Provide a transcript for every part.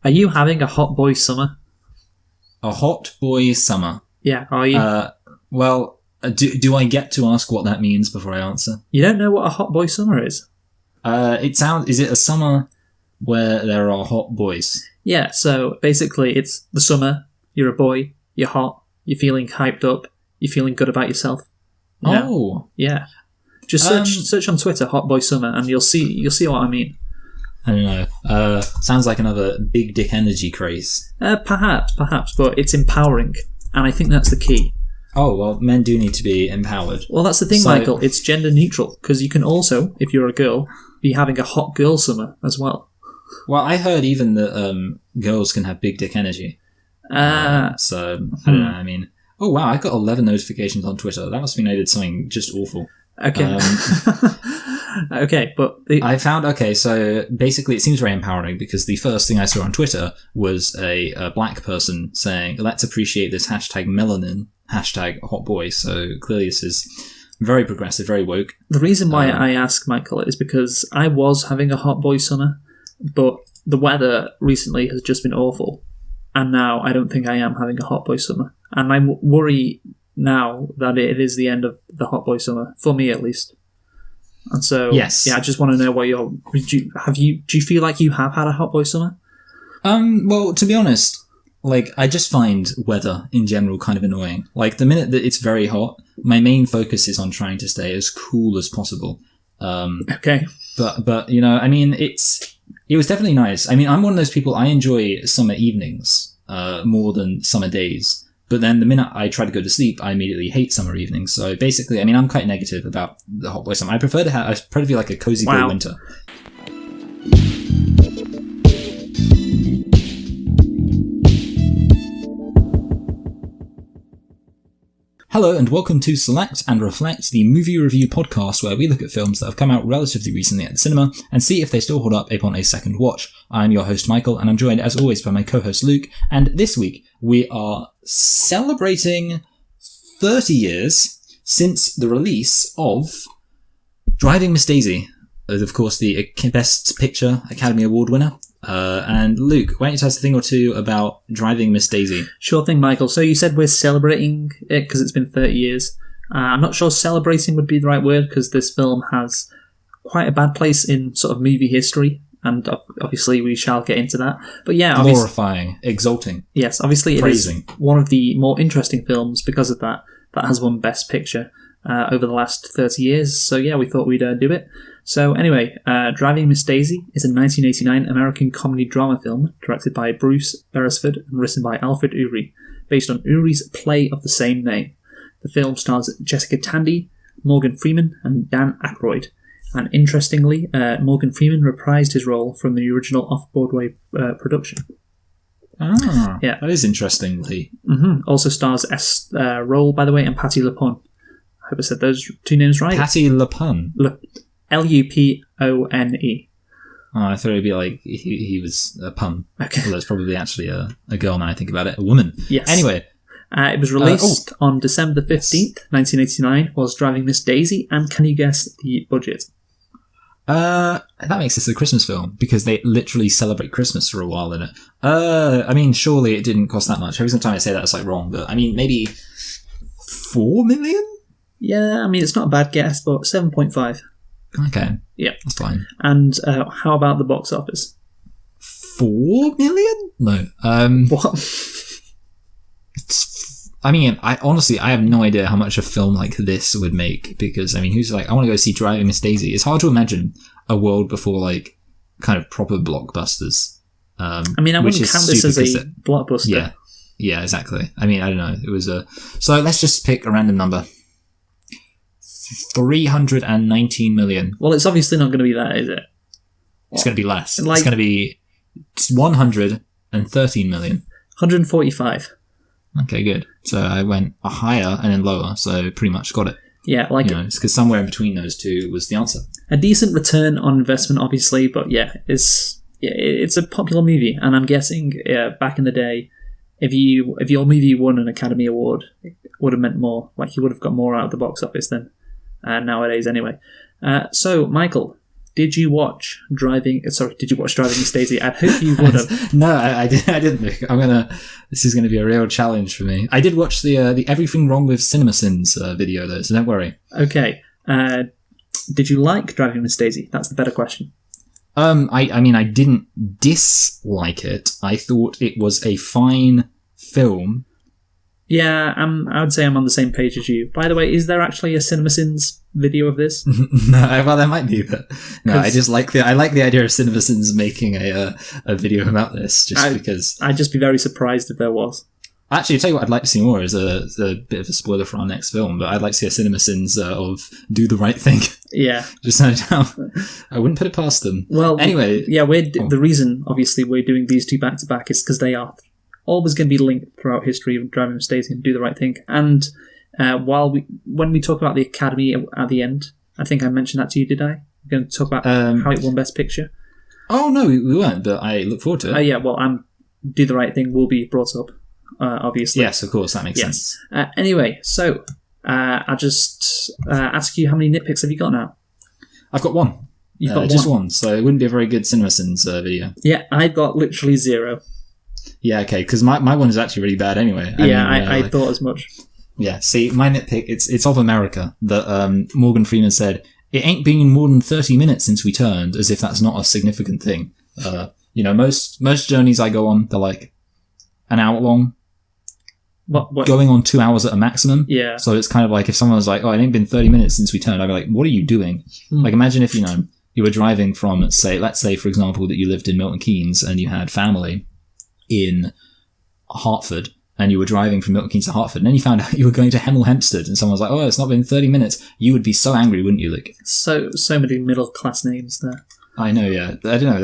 Are you having a hot boy summer? A hot boy summer. Yeah, are you? Do I get to ask what that means before I answer? You don't know what a hot boy summer is? Is it a summer where there are hot boys? Yeah, so basically it's the summer, you're a boy, you're hot, you're feeling hyped up, you're feeling good about yourself. You know? Oh. Yeah. Just search on Twitter, hot boy summer, and you'll see what I mean. I don't know. Sounds like another big dick energy craze. Perhaps, but it's empowering, and I think that's the key. Oh, well, men do need to be empowered. Well, that's the thing, Michael. It's gender neutral, because you can also, if you're a girl, be having a hot girl summer as well. Well, I heard even that girls can have big dick energy. So, I don't know, I mean... Oh, wow, I got 11 notifications on Twitter. That must mean I did something just awful. Okay. Okay, but... I found... Okay, so basically it seems very empowering because the first thing I saw on Twitter was a black person saying, let's appreciate this hashtag melanin, hashtag hot boy. So clearly this is very progressive, very woke. The reason why I ask, Michael, is because I was having a hot boy summer, but the weather recently has just been awful. And now I don't think I am having a hot boy summer. And I worry now that it is the end of the hot boy summer, for me at least. And so, yes. Yeah, I just want to know what do you feel like you have had a hot boy summer? Well, to be honest, like, I just find weather in general kind of annoying. Like, the minute that it's very hot, my main focus is on trying to stay as cool as possible. Okay. But you know, I mean, it was definitely nice. I mean, I'm one of those people, I enjoy summer evenings more than summer days. But then the minute I try to go to sleep, I immediately hate summer evenings. So basically, I mean, I'm quite negative about the hot boy summer. I prefer to feel like a cozy boy winter. Hello and welcome to Select and Reflect, the movie review podcast where we look at films that have come out relatively recently at the cinema and see if they still hold up upon a second watch. I'm your host Michael and I'm joined as always by my co-host Luke, and this week we are celebrating 30 years since the release of Driving Miss Daisy, of course the Best Picture Academy Award winner. And Luke, why don't you tell us a thing or two about Driving Miss Daisy? Sure thing, Michael. So you said we're celebrating it because it's been 30 years. I'm not sure celebrating would be the right word because this film has quite a bad place in sort of movie history, and obviously we shall get into that. But yeah, glorifying, exalting. Yes, obviously praising. It is one of the more interesting films because of that has won Best Picture over the last 30 years. So yeah, we thought we'd do it. So anyway, Driving Miss Daisy is a 1989 American comedy drama film directed by Bruce Beresford and written by Alfred Uhry, based on Uhry's play of the same name. The film stars Jessica Tandy, Morgan Freeman, and Dan Aykroyd. And interestingly, Morgan Freeman reprised his role from the original off-Broadway production. Ah, yeah, that is interesting. Also stars S. Roll, by the way, and Patti LuPone. I hope I said those two names right. Patti LuPone. Lupone. Oh, I thought it'd be like he was a pun. Okay. Although it's probably actually a girl now I think about it. A woman. Yes. Anyway. It was released on December 15th, 1989, was Driving Miss Daisy, and can you guess the budget? That makes this a Christmas film, because they literally celebrate Christmas for a while in it. I mean, surely it didn't cost that much. Every time I say that, it's like wrong, but I mean, maybe 4 million? Yeah, I mean, it's not a bad guess, but 7.5. Okay. Yeah. That's fine. And how about the box office? 4 million? No. What? I mean, I have no idea how much a film like this would make, because, I mean, who's like, I want to go see Driving Miss Daisy. It's hard to imagine a world before, like, kind of proper blockbusters. I mean, I wouldn't count this as a blockbuster. Yeah, exactly. I mean, I don't know. It was so let's just pick a random number. 319 million. Well, it's obviously not going to be that, is it? It's going to be less. It's going to be 113 million. 145. Okay, good. So I went higher and then lower, so pretty much got it. Yeah, it's because somewhere in between those two was the answer. A decent return on investment, obviously, but it's a popular movie, and I'm guessing back in the day, if your movie won an Academy Award, it would have meant more. Like, you would have got more out of the box office than nowadays, anyway. So, Michael, did you watch Driving Miss Daisy? I hope you would have. No, I didn't. This is gonna be a real challenge for me. I did watch the Everything Wrong with CinemaSins video though, so don't worry. Okay. Did you like Driving Miss Daisy? That's the better question. I mean, I didn't dislike it. I thought it was a fine film. Yeah, I would say I'm on the same page as you. By the way, is there actually a CinemaSins video of this? No, well, there might be, but no, I just like the idea of CinemaSins making a video about this, because I'd just be very surprised if there was. Actually, I'll tell you what I'd like to see more is a bit of a spoiler for our next film, but I'd like to see a CinemaSins of Do the Right Thing. Yeah. Just no doubt. I wouldn't put it past them. Well, anyway. Yeah, the reason, obviously, we're doing these two back-to-back is because they are always going to be linked throughout history of Driving Miss Daisy and Do the Right Thing. And when we talk about the Academy at the end, I think I mentioned that to you, did I? We're going to talk about how it won Best Picture. Oh, no, we weren't, but I look forward to it. Yeah, well, Do the Right Thing will be brought up. Obviously. Yes, of course, that makes sense. Anyway, so I'll just ask you, how many nitpicks have you got now? I've got one. You've got just one, so it wouldn't be a very good CinemaSins video. Yeah, I've got literally 0. Yeah, okay, because my one is actually really bad anyway. I thought as much. Yeah, see, my nitpick, it's of America, that Morgan Freeman said, it ain't been more than 30 minutes since we turned, as if that's not a significant thing. Most journeys I go on, they're like an hour long. What? Going on 2 hours at a maximum. Yeah. So it's kind of like if someone was like, oh, it ain't been 30 minutes since we turned, I'd be like, what are you doing? Like, imagine if, you were driving from, let's say, for example, that you lived in Milton Keynes and you had family in Hartford and you were driving from Milton Keynes to Hartford and then you found out you were going to Hemel Hempstead and someone was like, oh, it's not been 30 minutes. You would be so angry, wouldn't you, Luke? So many middle-class names there. I know, yeah. I don't know,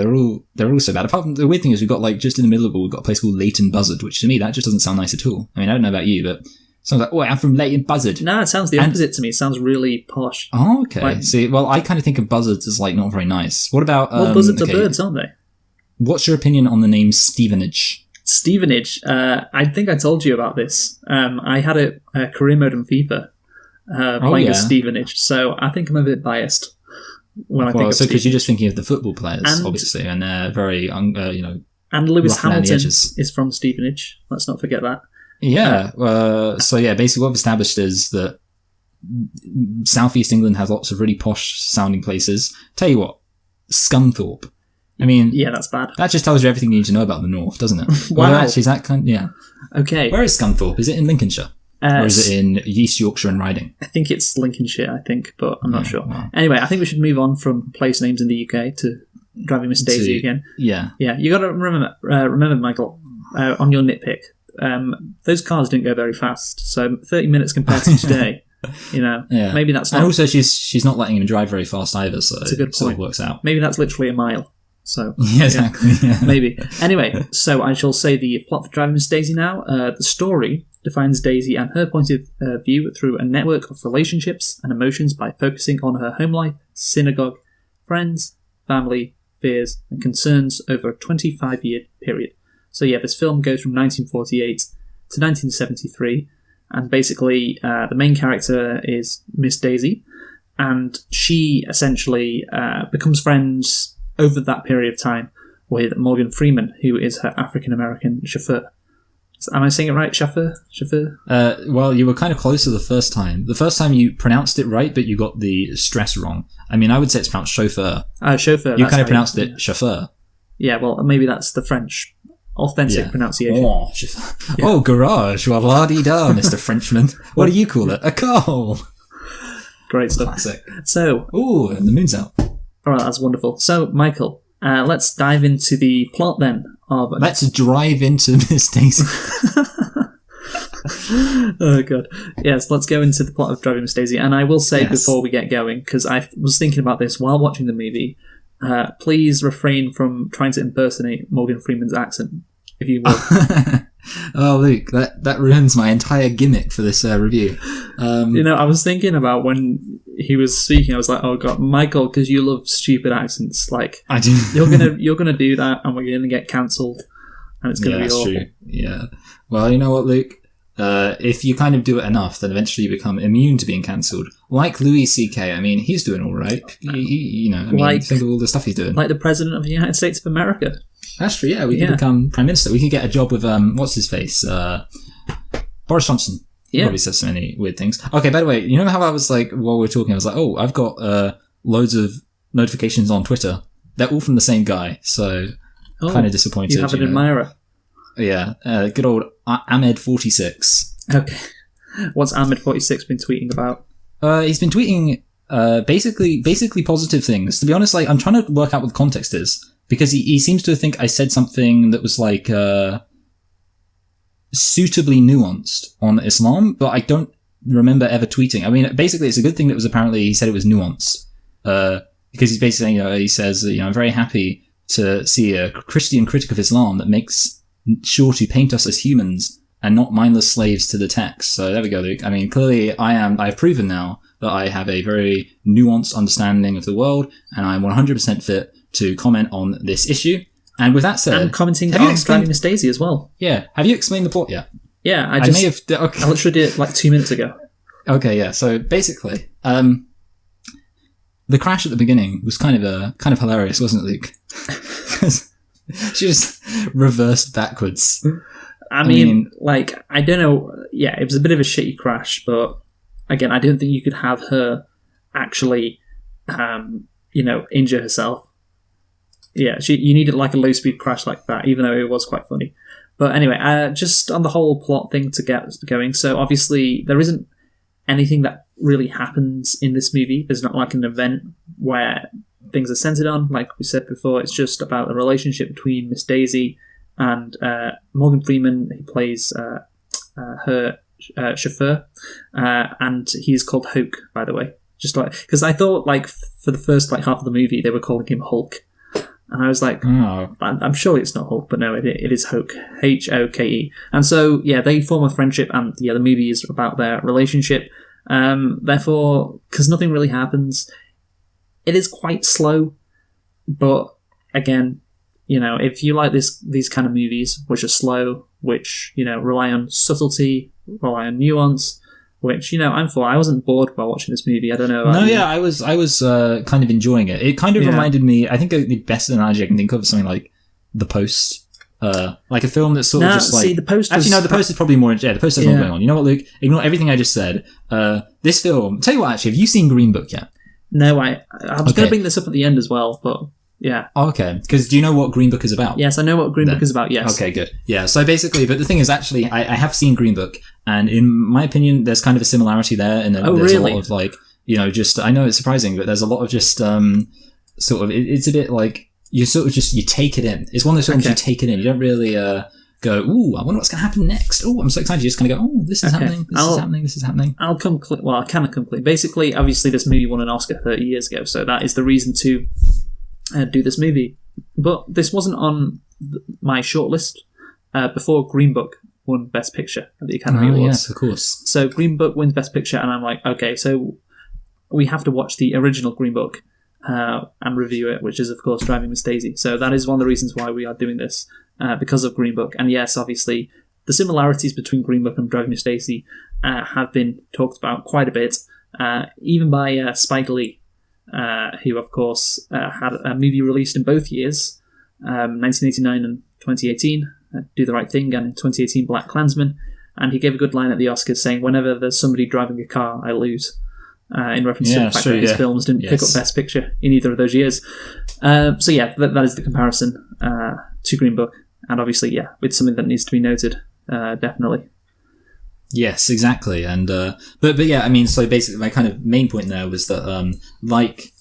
they're all so bad. Apart from, the weird thing is we've got, like, just in the middle of it, we've got a place called Leighton Buzzard, which to me, that just doesn't sound nice at all. I mean, I don't know about you, but sounds like, oh, I'm from Leighton Buzzard. No, it sounds the opposite to me. It sounds really posh. Oh, okay. See, well, I kind of think of buzzards as, like, not very nice. What about... Well, buzzards are birds, aren't they? What's your opinion on the name Stevenage? Stevenage. I think I told you about this. I had a career mode in FIFA playing as Stevenage, so I think I'm a bit biased. So because you're just thinking of the football players, obviously, and they're very, And Lewis Hamilton is from Stevenage. Let's not forget that. Yeah. Basically what we've established is that Southeast England has lots of really posh sounding places. Tell you what, Scunthorpe. I mean... Yeah, that's bad. That just tells you everything you need to know about the North, doesn't it? Wow. Well, actually, is that kind... Yeah. Okay. Where is Scunthorpe? Is it in Lincolnshire? Or is it in East Yorkshire and Riding? I think it's Lincolnshire, but I'm not sure. Wow. Anyway, I think we should move on from place names in the UK to Driving Miss Daisy again. Yeah. Yeah, you got to remember, Michael, on your nitpick, those cars didn't go very fast, so 30 minutes compared to today, maybe that's not... And also, she's not letting him drive very fast either, so that's a good point. It sort of works out. Maybe that's literally a mile. So yeah, exactly. Yeah. Maybe. Anyway, so I shall say the plot for Driving Miss Daisy now. The story defines Daisy and her point of view through a network of relationships and emotions by focusing on her home life, synagogue, friends, family, fears, and concerns over a 25-year period. So yeah, this film goes from 1948 to 1973, and basically the main character is Miss Daisy, and she essentially becomes friends over that period of time with Morgan Freeman, who is her African-American chauffeur. Am I saying it right? Chauffeur? Well, you were kind of closer the first time. The first time you pronounced it right, but you got the stress wrong. I mean, I would say it's pronounced chauffeur. Chauffeur. You kind of pronounced it chauffeur. Yeah, well, maybe that's the French authentic pronunciation. Oh, oh, garage. Well, la-di-da, Mr. Frenchman. What do you call it? A car. Great stuff. Classic. So... Ooh, and the moon's out. All right, that's wonderful. So, Michael, let's dive into the plot then of... Let's drive into Miss Daisy. Oh, God. Yes, let's go into the plot of Driving Miss Daisy. And I will say before we get going, because I was thinking about this while watching the movie, please refrain from trying to impersonate Morgan Freeman's accent, if you will. Oh, Luke, that ruins my entire gimmick for this review. I was thinking about when he was speaking, I was like, oh God, Michael, because you love stupid accents. Like, I do. you're gonna do that, and we're gonna get cancelled, and it's gonna be awful. True. Yeah. Well, you know what, Luke? if you kind of do it enough, then eventually you become immune to being cancelled. Like Louis C.K. I mean, he's doing all right. Think of all the stuff he's doing. Like the President of the United States of America. That's true, yeah. We could become Prime Minister. We could get a job with, what's his face? Boris Johnson. He probably says so many weird things. Okay, by the way, you know how I was like, while we were talking, I was like, oh, I've got loads of notifications on Twitter. They're all from the same guy, so kind of disappointed. You have an admirer. Yeah, good old Ahmed46. Okay. What's Ahmed46 been tweeting about? He's been tweeting basically positive things. To be honest, like I'm trying to work out what the context is, because he seems to think I said something that was like suitably nuanced on Islam, but I don't remember ever tweeting. I mean, basically, it's a good thing that was apparently he said it was nuanced, because he's basically saying, he says, I'm very happy to see a Christian critic of Islam that makes sure to paint us as humans and not mindless slaves to the text. So there we go, Luke. I mean, clearly I've proven now that I have a very nuanced understanding of the world, and I'm 100% fit to comment on this issue. And with that said, and commenting on Driving Miss Daisy as well. Yeah. Have you explained the plot yet? Yeah, I may have. Okay. I literally did it like 2 minutes ago. Okay, yeah. So basically, the crash at the beginning was kind of hilarious, wasn't it, Luke? She just reversed backwards. I mean, like, I don't know. Yeah, it was a bit of a shitty crash, but again, I don't think you could have her actually, injure herself. Yeah, you needed like a low-speed crash like that, even though it was quite funny. But anyway, just on the whole plot thing to get going. So obviously, there isn't anything that really happens in this movie. There's not like an event where things are centered on. Like we said before, it's just about the relationship between Miss Daisy and Morgan Freeman. He plays her chauffeur, and he's called Hulk, by the way. Just like, because I thought like for the first like half of the movie they were calling him Hulk. And I was like, I'm sure it's not Hulk, but no, it is Hoke. Hoke. And so, yeah, they form a friendship, and yeah, the movie is about their relationship. Therefore, because nothing really happens, it is quite slow. But again, if you like these kind of movies, which are slow, which, rely on subtlety, rely on nuance, which, I'm for. I wasn't bored while watching this movie. I don't know. I was kind of enjoying it. It kind of reminded me, I think the best analogy I can think of is something like The Post. Like a film that's sort of just like... The Post actually, no, The Post is probably more... Yeah, The Post has more going on. You know what, Luke? Ignore everything I just said. This film... Tell you what, actually, have you seen Green Book yet? No, I was going to bring this up at the end as well, but... Yeah. Okay. Because do you know what Green Book is about? Yes, I know what Green Book is about, yes. Okay, good. Yeah, so basically, but the thing is, actually, I have seen Green Book, and in my opinion, there's kind of a similarity there, and there's really? a lot of, like, just, I know it's surprising, but there's a lot of just, sort of, it's a bit like, you sort of just, you take it in. It's one of those films you take it in. You don't really go, ooh, I wonder what's going to happen next. Oh, I'm so excited. You just kind of go, oh, this is happening, this is happening. I'll come clean. Well, I cannot come clean. Basically, obviously, this movie won an Oscar 30 years ago, so that is the reason to do this movie. But this wasn't on my shortlist before Green Book won Best Picture at the Academy Awards. Yes, of course. So Green Book wins Best Picture, and I'm like, okay, so we have to watch the original Green Book and review it, which is, of course, Driving Miss Daisy. So that is one of the reasons why we are doing this, because of Green Book. And yes, obviously, the similarities between Green Book and Driving Miss Daisy have been talked about quite a bit, even by Spike Lee, who, of course, had a movie released in both years, 1989 and 2018, Do the Right Thing, and in 2018, Black Klansman. And he gave a good line at the Oscars saying, whenever there's somebody driving a car, I lose. In reference to the fact that his films didn't pick up Best Picture in either of those years. So yeah, that is the comparison to Green Book. And obviously, yeah, it's something that needs to be noted, definitely. Yes, exactly. And but yeah, I mean, so basically my kind of main point there was that like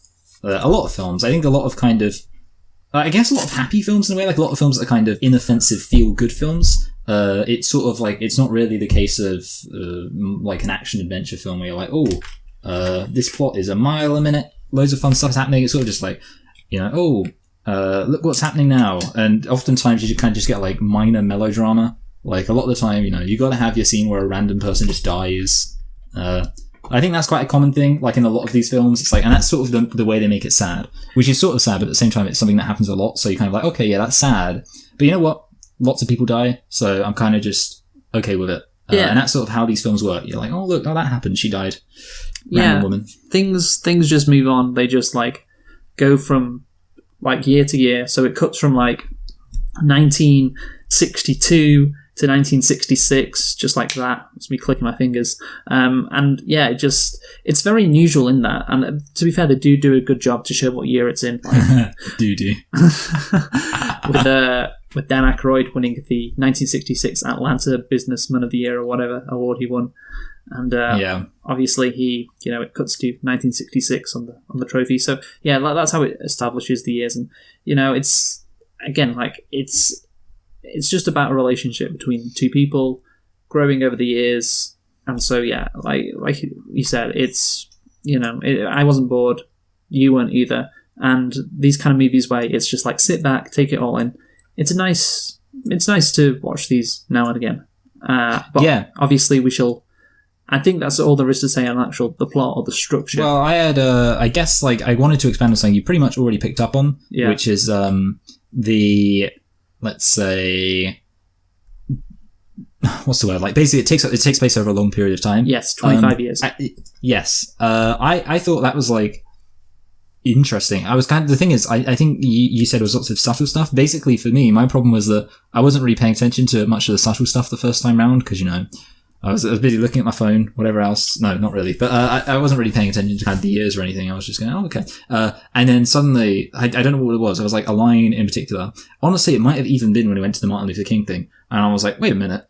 a lot of films, I think a lot of kind of I guess a lot of happy films in a way, like a lot of films that are kind of inoffensive, feel-good films. It's sort of like, it's not really the case of like an action-adventure film where you're like, oh, this plot is a mile a minute, loads of fun stuff's happening. It's sort of just like, look what's happening now. And oftentimes you kind of just get like minor melodrama. Like a lot of the time, you got to have your scene where a random person just dies. I think that's quite a common thing, like in a lot of these films. It's like, and that's sort of the way they make it sad, which is sort of sad, but at the same time, it's something that happens a lot. So you're kind of like, okay, yeah, that's sad. But you know what? Lots of people die, so I'm kind of just okay with it. And that's sort of how these films work. You're like, oh look, that happened. She died. Yeah, woman. Things just move on. They just like go from like year to year. So it cuts from like 1962 to 1966, just like that. It's me clicking my fingers. And yeah, it's very unusual in that. And to be fair, they do a good job to show what year it's in. Like, do. with Dan Aykroyd winning the 1966 Atlanta Businessman of the Year or whatever award he won. And obviously it cuts to 1966 on the trophy. So yeah, that's how it establishes the years. And it's again like it's just about a relationship between two people growing over the years. And so yeah, like you said, it's I wasn't bored, you weren't either. And these kind of movies where it's just like sit back, take it all in. It's nice to watch these now and again. But obviously we shall. I think that's all there is to say on the plot or the structure. Well, I had, I guess, like, I wanted to expand on something you pretty much already picked up on, which is let's say, what's the word? Like, basically, it takes place over a long period of time. Yes, 25 years. I thought that was like interesting. The thing is, I think you said it was lots of subtle stuff. Basically, for me, my problem was that I wasn't really paying attention to much of the subtle stuff the first time round because I was busy looking at my phone, whatever else. No, not really. But I wasn't really paying attention to kind of the years or anything. I was just going, oh, okay. And then suddenly, I don't know what it was. I was like, a line in particular. Honestly, it might have even been when we went to the Martin Luther King thing. And I was like, wait a minute.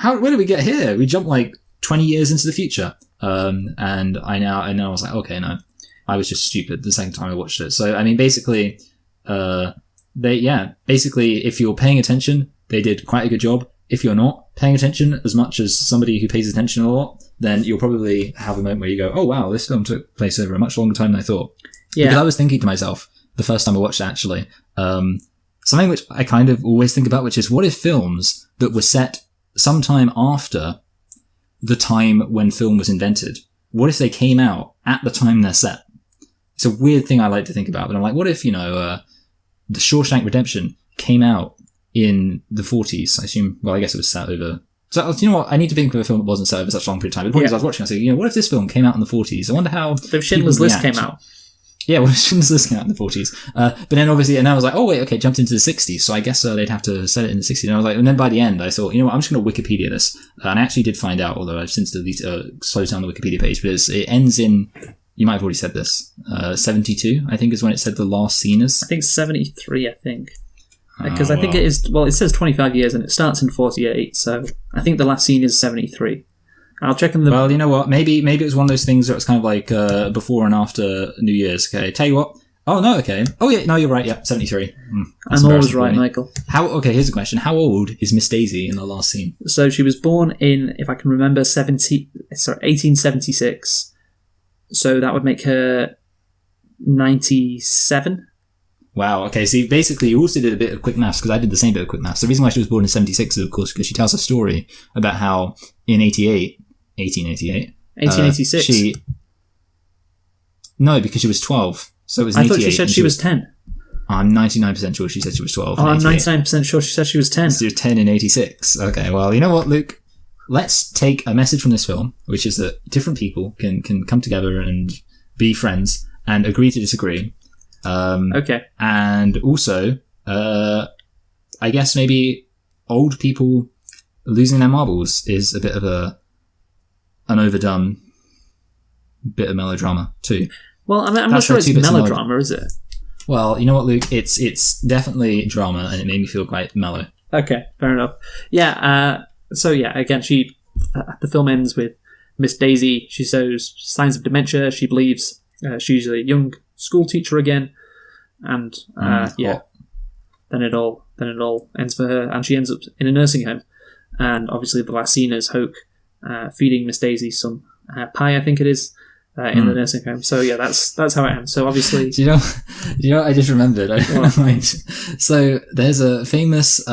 Where did we get here? We jumped like 20 years into the future. And I now was like, okay, no. I was just stupid the second time I watched it. So, I mean, basically, if you're paying attention, they did quite a good job. If you're not paying attention as much as somebody who pays attention a lot, then you'll probably have a moment where you go, oh wow, this film took place over a much longer time than I thought. Yeah. Because I was thinking to myself, the first time I watched it actually, something which I kind of always think about, which is what if films that were set sometime after the time when film was invented, what if they came out at the time they're set? It's a weird thing I like to think about, but I'm like, what if, The Shawshank Redemption came out in the 40s, I assume. Well, I guess it was set over. So, you know what? I need to think of a film that wasn't set over such a long period of time. But the point is, I was watching, I was like, what if this film came out in the 40s? I wonder how. If Schindler's List came out. Yeah, what if Schindler's List came out in the 40s? But then obviously, and I was like, oh, wait, okay, jumped into the 60s. So I guess they'd have to set it in the 60s. And I was like, and then by the end, I thought, you know what? I'm just going to Wikipedia this. And I actually did find out, although I've since slowed down the Wikipedia page, but it ends in. You might have already said this. 72, I think, is when it said the last scene is. I think 73, I think. Because I think it is, it says 25 years and it starts in 48, so I think the last scene is 73. I'll check in the... Well, you know what, maybe it was one of those things that was kind of like before and after New Year's. Okay, tell you what. Oh, no, okay. Oh, yeah, no, you're right, yeah, 73. I'm always right, Michael. Okay, here's a question. How old is Miss Daisy in the last scene? So she was born in, if I can remember, 1876. So that would make her 97. Wow, okay, see, basically you also did a bit of quick maths, because I did the same bit of quick maths. The reason why she was born in 76 is, of course, because she tells a story about how in 1886... No, because she was 12, so it was in 88. I thought she said she was 10. I'm 99% sure she said she was 12. I'm 99% sure she said she was 10. She was 10 in 86. Okay, well, you know what, Luke? Let's take a message from this film, which is that different people can come together and be friends and agree to disagree. Okay. And also, I guess maybe old people losing their marbles is a bit of an overdone bit of melodrama too. Well, I'm not sure it's melodrama, is it? Well, you know what, Luke? It's definitely drama, and it made me feel quite mellow. Okay, fair enough. Yeah. So yeah, again, the film ends with Miss Daisy. She shows signs of dementia. She believes she's a young school teacher again, and then it all ends for her, and she ends up in a nursing home. And obviously, the last scene is Hoke feeding Miss Daisy some pie, I think it is, in the nursing home. So yeah, that's how it ends. So obviously, do you know what I just remembered? So there's a famous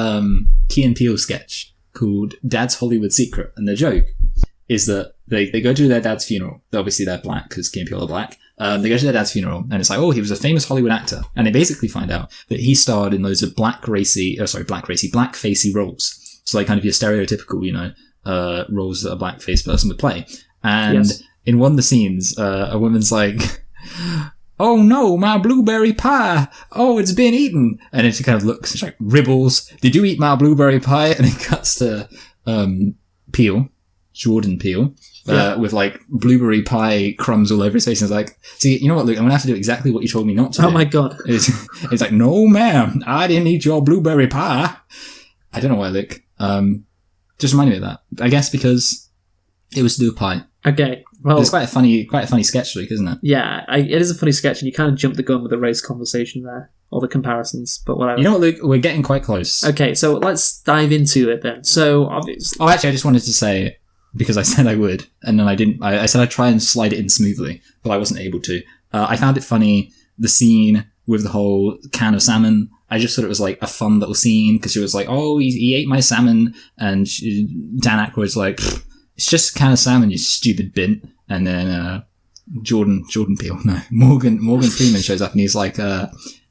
Key and Peele sketch called Dad's Hollywood Secret, and the joke is that they go to their dad's funeral. Obviously, they're black because Key and Peele are black. They go to their dad's funeral, and it's like, oh, he was a famous Hollywood actor, and they basically find out that he starred in loads of black-facey roles. So like kind of your stereotypical, roles that a blackface person would play. And Yes. in one of the scenes, a woman's like, "Oh no, my blueberry pie! Oh, it's been eaten!" And then she kind of looks, she's like, "Ribbles, did you eat my blueberry pie?" And it cuts to Jordan Peele, with like blueberry pie crumbs all over his face. And it's like, "See, you know what, Luke? I'm gonna have to do exactly what you told me not to do." Oh my god. It's like, "No, ma'am, I didn't eat your blueberry pie." I don't know why, Luke. Just reminded me of that. I guess because it was to do with pie. Okay. Well, It's quite a funny sketch, Luke, isn't it? yeah, it is a funny sketch, and you kind of jumped the gun with the race conversation there, or the comparisons, but whatever. You know what, Luke? We're getting quite close. Okay, so let's dive into it then. So, obviously, Oh, actually, I just wanted to say, because I said I would, and then I didn't. I said I'd try and slide it in smoothly, but I wasn't able to. I found it funny, the scene with the whole can of salmon. I just thought it was like a fun little scene, because she was like, "Oh, he ate my salmon," and Dan Aykroyd's like, "It's just a can of salmon, you stupid bint." And then Jordan Peele, no, Morgan Freeman shows up, and he's like,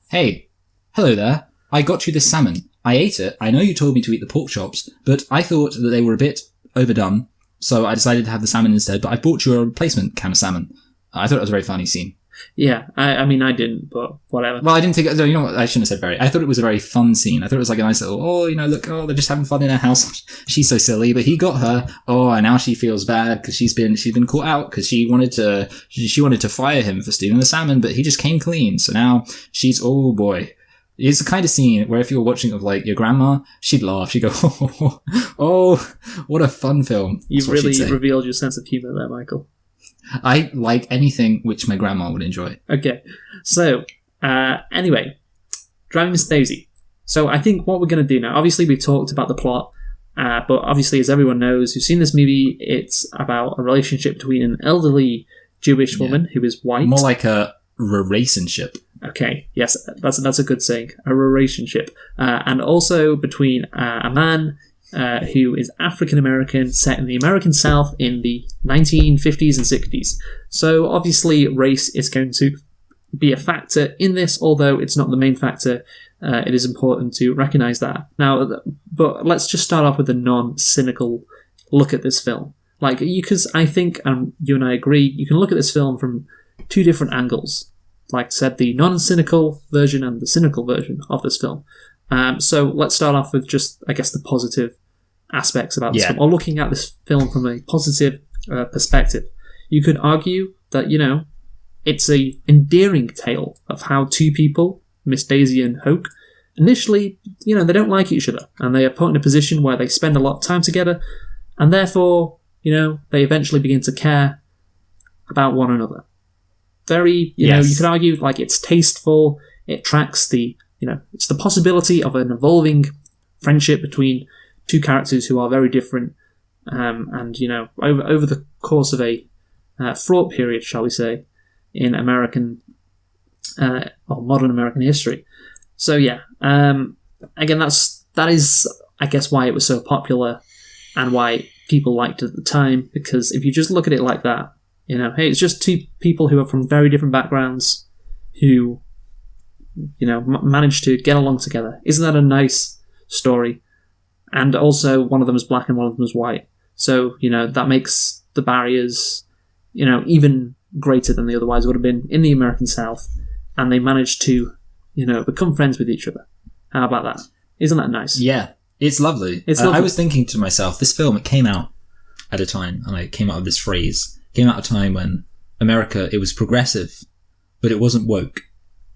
"Hey, hello there. I got you this salmon. I ate it. I know you told me to eat the pork chops, but I thought that they were a bit overdone, so I decided to have the salmon instead, but I bought you a replacement can of salmon." I thought it was a very funny scene. yeah, I mean, I didn't, but whatever. Well, I didn't think, you know what, I shouldn't have said very. I thought it was a very fun scene. I thought it was like a nice little, oh, you know, look, oh, they're just having fun in her house. She's so silly, but he got her. Oh, and now she feels bad because she's been caught out because she wanted to fire him for stealing the salmon, but he just came clean. So now she's, oh boy. It's the kind of scene where if you were watching it with like your grandma, she'd laugh. She'd go, oh, what a fun film. You've That's what she'd really say. revealed your sense of humour there, Michael. I like anything which my grandma would enjoy. Okay, so, anyway, Driving Miss Daisy. So I think what we're going to do now, obviously we've talked about the plot, but obviously as everyone knows who's seen this movie, it's about a relationship between an elderly Jewish woman who is white. More like a relationship. Okay, yes, that's a good saying, a relationship. And also between a man who is African American, set in the American South in the 1950s and 60s. So obviously race is going to be a factor in this, although it's not the main factor. It is important to recognise that. Now, but let's just start off with a non-cynical look at this film. Like, because I think, and you and I agree, you can look at this film from two different angles. Like I said, the non-cynical version and the cynical version of this film. So let's start off with just, I guess, the positive aspects about this film, or looking at this film from a positive perspective. You could argue that, you know, it's a endearing tale of how two people, Miss Daisy and Hoke, initially, you know, they don't like each other, and they are put in a position where they spend a lot of time together, and therefore, you know, they eventually begin to care about one another. Very, you know, you could argue, like, it's tasteful, it tracks the, you know, it's the possibility of an evolving friendship between two characters who are very different, and, you know, over the course of a fraught period, shall we say, in American, or modern American history. So, yeah, again, that is, I guess, why it was so popular, and why people liked it at the time, because if you just look at it like that, you know, hey, it's just two people who are from very different backgrounds who, you know, managed to get along together. Isn't that a nice story? And also, one of them is black and one of them is white. So, you know, that makes the barriers, you know, even greater than they otherwise would have been in the American South. And they managed to, you know, become friends with each other. How about that? Isn't that nice? Yeah, it's lovely. I was thinking to myself, this film, it came out at a time, and I came out of this phrase, came out at a time when America, it was progressive, but it wasn't woke.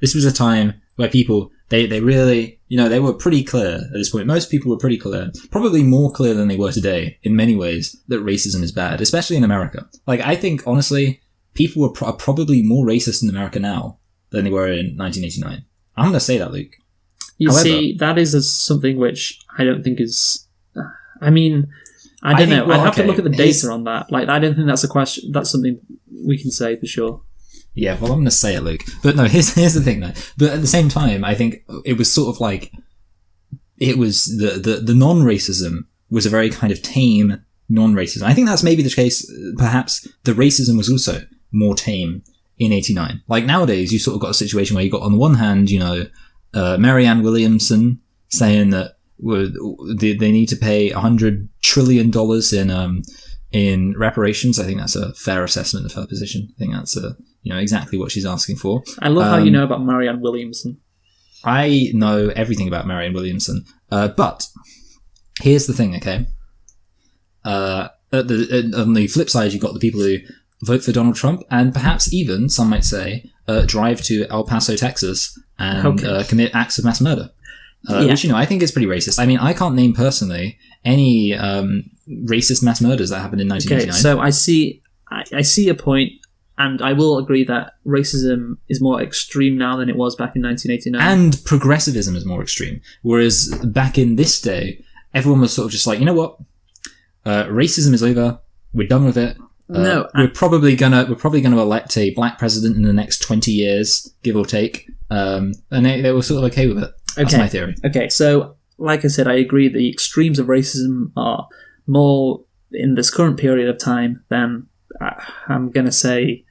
This was a time where people, they really, you know, they were pretty clear at this point. Most people were pretty clear, probably more clear than they were today, in many ways, that racism is bad, especially in America. Like, I think, honestly, people are probably more racist in America now than they were in 1989. I'm going to say that, Luke. However, see, that is something which I don't think is... I mean, I don't know. I'd have to look at the data on that. Like, I don't think that's a question. That's something we can say for sure. Yeah, well, I'm going to say it, Luke. But no, here's the thing, though. But at the same time, I think it was sort of like... It was... The non-racism was a very kind of tame non-racism. I think that's maybe the case. Perhaps the racism was also more tame in 89. Like, nowadays, you sort of got a situation where you got, on the one hand, you know, Marianne Williamson saying that they need to pay $100 trillion in reparations. I think that's a fair assessment of her position. I think that's exactly what she's asking for. I love how you know about Marianne Williamson. I know everything about Marianne Williamson, but here's the thing, okay? On the flip side, you've got the people who vote for Donald Trump, and perhaps even, some might say, drive to El Paso, Texas, and commit acts of mass murder. Which, I think is pretty racist. I mean, I can't name personally any racist mass murders that happened in 1989. Okay, so I see a point, and I will agree that racism is more extreme now than it was back in 1989. And progressivism is more extreme. Whereas back in this day, everyone was sort of just like, you know what? Racism is over. We're done with it. We're probably gonna elect a black president in the next 20 years, give or take. And they were sort of okay with it. That's my theory. Okay, so like I said, I agree the extremes of racism are more in this current period of time than I'm going to say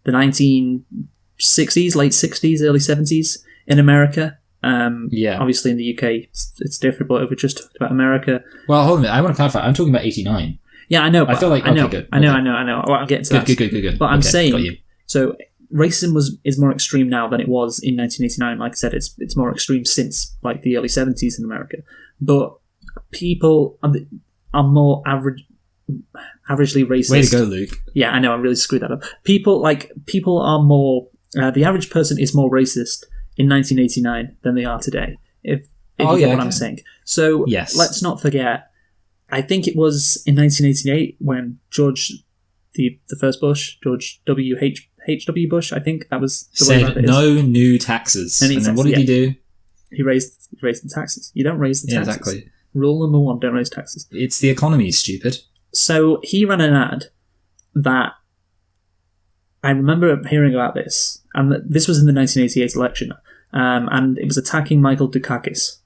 the 1960s, late 60s, early 70s in America. Obviously in the UK it's different, but if we just talked about America. Well, hold on a minute. I want to clarify. I'm talking about 89. Yeah, I know. I feel like I know. Good. I know. Well, I'll get to that. Good. But I'm saying, so racism is more extreme now than it was in 1989. Like I said, it's more extreme since like the early 70s in America. But people are more averagely racist. Way to go, Luke. Yeah, I know. I really screwed that up. People are more. The average person is more racist in 1989 than they are today. If you get what I'm saying. So let's not forget. I think it was in 1988 when George, the first Bush, George H.W. Bush, I think that was the way said no new taxes. And then what did he do? He raised the taxes. You don't raise the taxes. Exactly. Rule number 1: don't raise taxes. It's the economy, stupid. So he ran an ad that I remember hearing about this, and this was in the 1988 election, and it was attacking Michael Dukakis.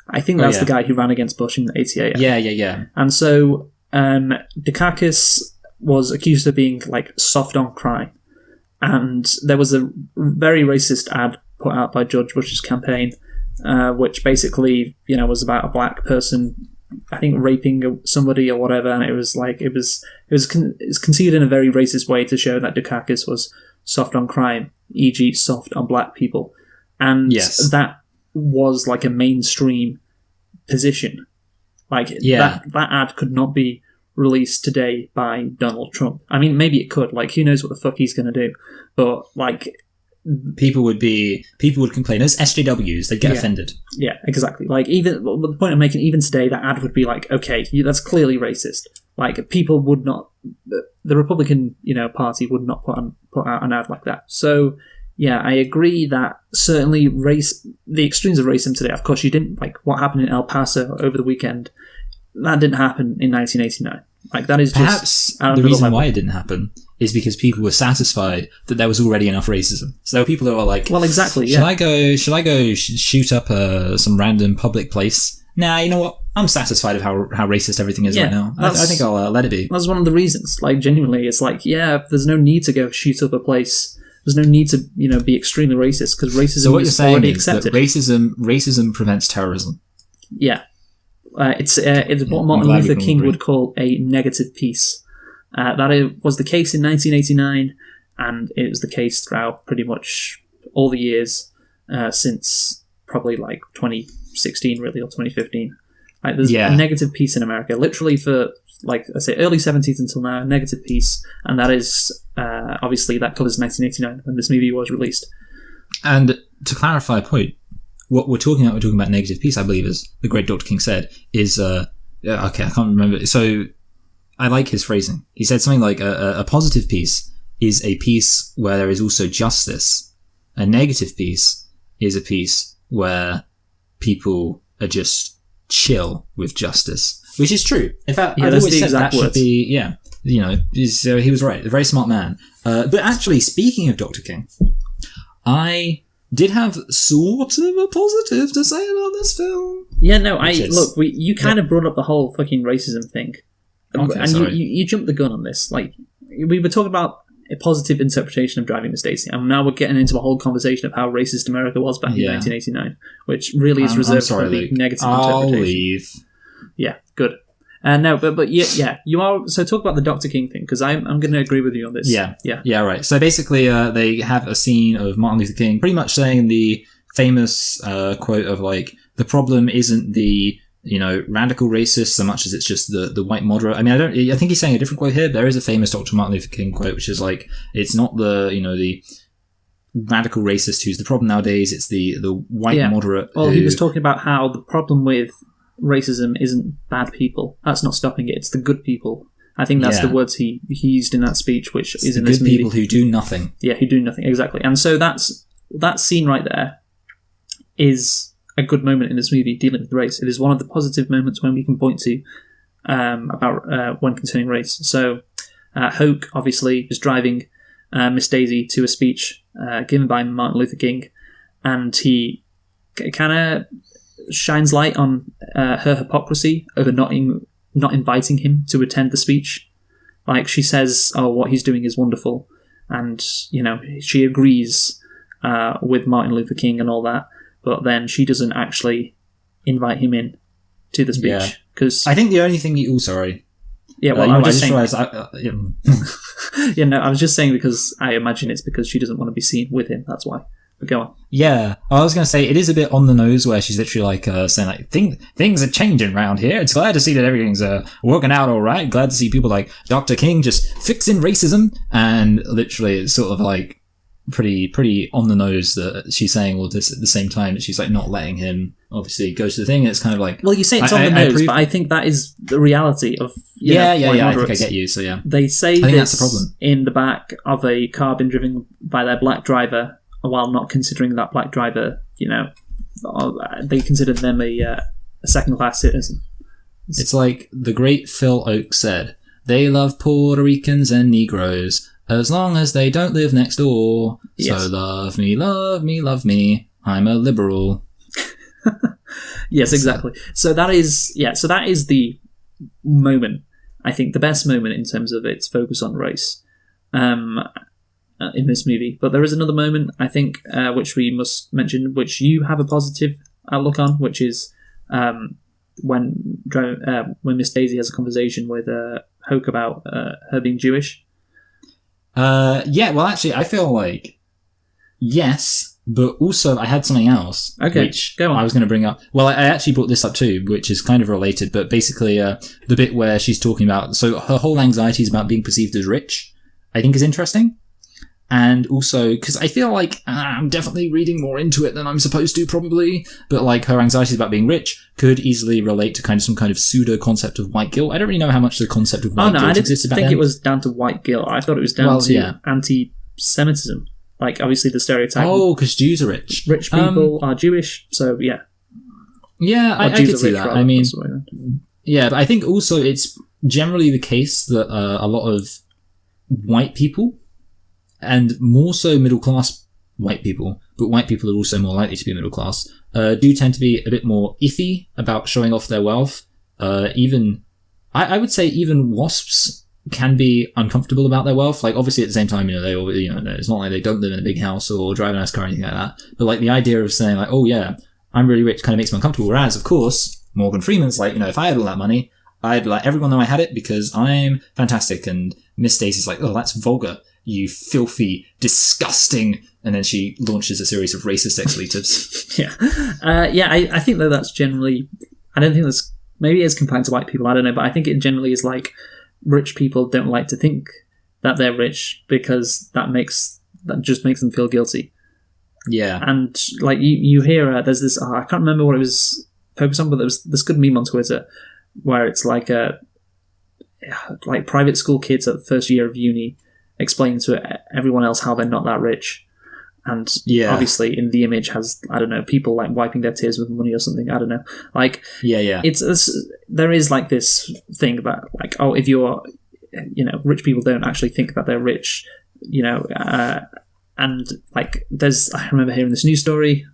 I think that's the guy who ran against Bush in 88. Yeah. And so Dukakis was accused of being like soft on crime. And there was a very racist ad put out by George Bush's campaign, which basically, was about a black person, I think, raping somebody or whatever. And it was conceived in a very racist way to show that Dukakis was soft on crime, e.g., soft on black people. And that was like a mainstream position. That ad could not be released today by Donald Trump. I mean, maybe it could. Like, who knows what the fuck he's going to do? But like, people would complain. As SJWs, they'd get offended. Yeah, exactly. Like, even the point I'm making, even today, that ad would be like, okay, that's clearly racist. Like, people would not. The Republican, Party would not put out an ad like that. So. Yeah, I agree that certainly the extremes of racism today, of course, you didn't, like, what happened in El Paso over the weekend, that didn't happen in 1989. Like, that is just... Perhaps the reason why it didn't happen is because people were satisfied that there was already enough racism. So there were people that were like... Well, exactly, Should I go shoot up some random public place? Nah, you know what? I'm satisfied of how racist everything is right now. I think I'll let it be. That's one of the reasons. Like, genuinely, it's like, there's no need to go shoot up a place. There's no need to, be extremely racist because racism is already accepted. That racism prevents terrorism. Yeah, it's what Martin Luther King would call a negative peace. That was the case in 1989, and it was the case throughout pretty much all the years since probably like 2016, really, or 2015. Like, there's a negative peace in America, literally for, like I say, early 70s until now, negative peace, and that is obviously that covers 1989 when this movie was released. And to clarify a point, what we're talking about negative peace, I believe, as the great Dr. King said, is I can't remember. So I like his phrasing. He said something like a positive peace is a peace where there is also justice. A negative peace is a peace where people are just chill with justice, which is true. In fact, I've always said that should be, he was right. A very smart man. But actually, speaking of Dr. King, I did have sort of a positive to say about this film. Yeah, no, you kind of brought up the whole fucking racism thing. Okay, and you jumped the gun on this. Like, we were talking about a positive interpretation of Driving Miss Daisy. And now we're getting into a whole conversation of how racist America was back in 1989, which really is reserved for the negative interpretation. I'll leave. Yeah, good. No, but yeah, you are. So talk about the Dr. King thing, because I'm going to agree with you on this. Yeah, right. So basically, they have a scene of Martin Luther King pretty much saying the famous quote of like, the problem isn't the radical racist so much as it's just the white moderate. I mean, I think he's saying a different quote here. But there is a famous Dr. Martin Luther King quote, which is like, it's not the radical racist who's the problem nowadays. It's the white moderate. Well, he was talking about how the problem with racism isn't bad people. That's not stopping it. It's the good people. I think that's the words he used in that speech, which is in this movie. Good people who do nothing. Yeah, who do nothing, exactly. And so that scene right there is a good moment in this movie dealing with race. It is one of the positive moments when we can point to about when concerning race. So Hoke obviously is driving Miss Daisy to a speech given by Martin Luther King, and he kind of shines light on her hypocrisy over not inviting him to attend the speech. Like, she says, oh, what he's doing is wonderful, and she agrees with Martin Luther King and all that, but then she doesn't actually invite him in to the speech. Because I think the only thing you... Oh, sorry. Yeah, well, I was just saying... I was just saying because I imagine it's because she doesn't want to be seen with him, that's why. But go on. Yeah, I was going to say, it is a bit on the nose where she's literally like saying like, things are changing around here. It's glad to see that everything's working out all right. Glad to see people like Dr. King just fixing racism. And literally it's sort of like pretty on the nose that she's saying all this at the same time that she's like not letting him obviously go to the thing. It's kind of like... Well, you say it's on the nose, but I think that is the reality of... Yeah, I think I get you, so yeah. They say this that's the problem. In the back of a car being driven by their black driver, while not considering that black driver, they consider them a second-class citizen. It's like the great Phil Oakes said, they love Puerto Ricans and Negroes, as long as they don't live next door. Yes. So love me, love me, love me. I'm a liberal. Yes, exactly. So that is the moment, I think, the best moment in terms of its focus on race. In this movie, but there is another moment I think which we must mention, which you have a positive outlook on, which is when Miss Daisy has a conversation with Hoke about her being Jewish. Well, actually, I feel like yes, but also I had something else. Okay, which go on. I was going to bring up. Well, I actually brought this up too, which is kind of related, but basically the bit where she's talking about, so her whole anxiety is about being perceived as rich, I think is interesting. And also, because I feel like I'm definitely reading more into it than I'm supposed to, probably, but like her anxieties about being rich could easily relate to kind of some kind of pseudo concept of white guilt. I don't really know how much the concept of white guilt existed back then. I didn't think it was down to white guilt. I thought it was down to anti-Semitism. Like, obviously, the stereotype. Oh, because Jews are rich. Rich people are Jewish, so yeah. Yeah, I could see that. I mean, yeah, but I think also it's generally the case that a lot of white people, and more so middle-class white people, but white people are also more likely to be middle class, do tend to be a bit more iffy about showing off their wealth. I would say even WASPs can be uncomfortable about their wealth. Like, obviously at the same time, they all, it's not like they don't live in a big house or drive a nice car or anything like that. But like the idea of saying like, oh yeah, I'm really rich kind of makes me uncomfortable. Whereas, of course, Morgan Freeman's like, if I had all that money, I'd let everyone know I had it because I'm fantastic. And Miss Daisy's like, oh, that's vulgar. You filthy, disgusting. And then she launches a series of racist expletives. I think that that's generally, I don't think that's, maybe it's confined to white people, I don't know, but I think it generally is like rich people don't like to think that they're rich because that just makes them feel guilty. Yeah. And like you hear, there's this, I can't remember what it was focused on, but there was this good meme on Twitter where it's like private school kids at the first year of uni explain to everyone else how they're not that rich, and obviously in the image has, I don't know, people like wiping their tears with money or something, I don't know, like it's there is like this thing about like, oh, if you're rich people don't actually think that they're rich, and like there's, I remember hearing this news story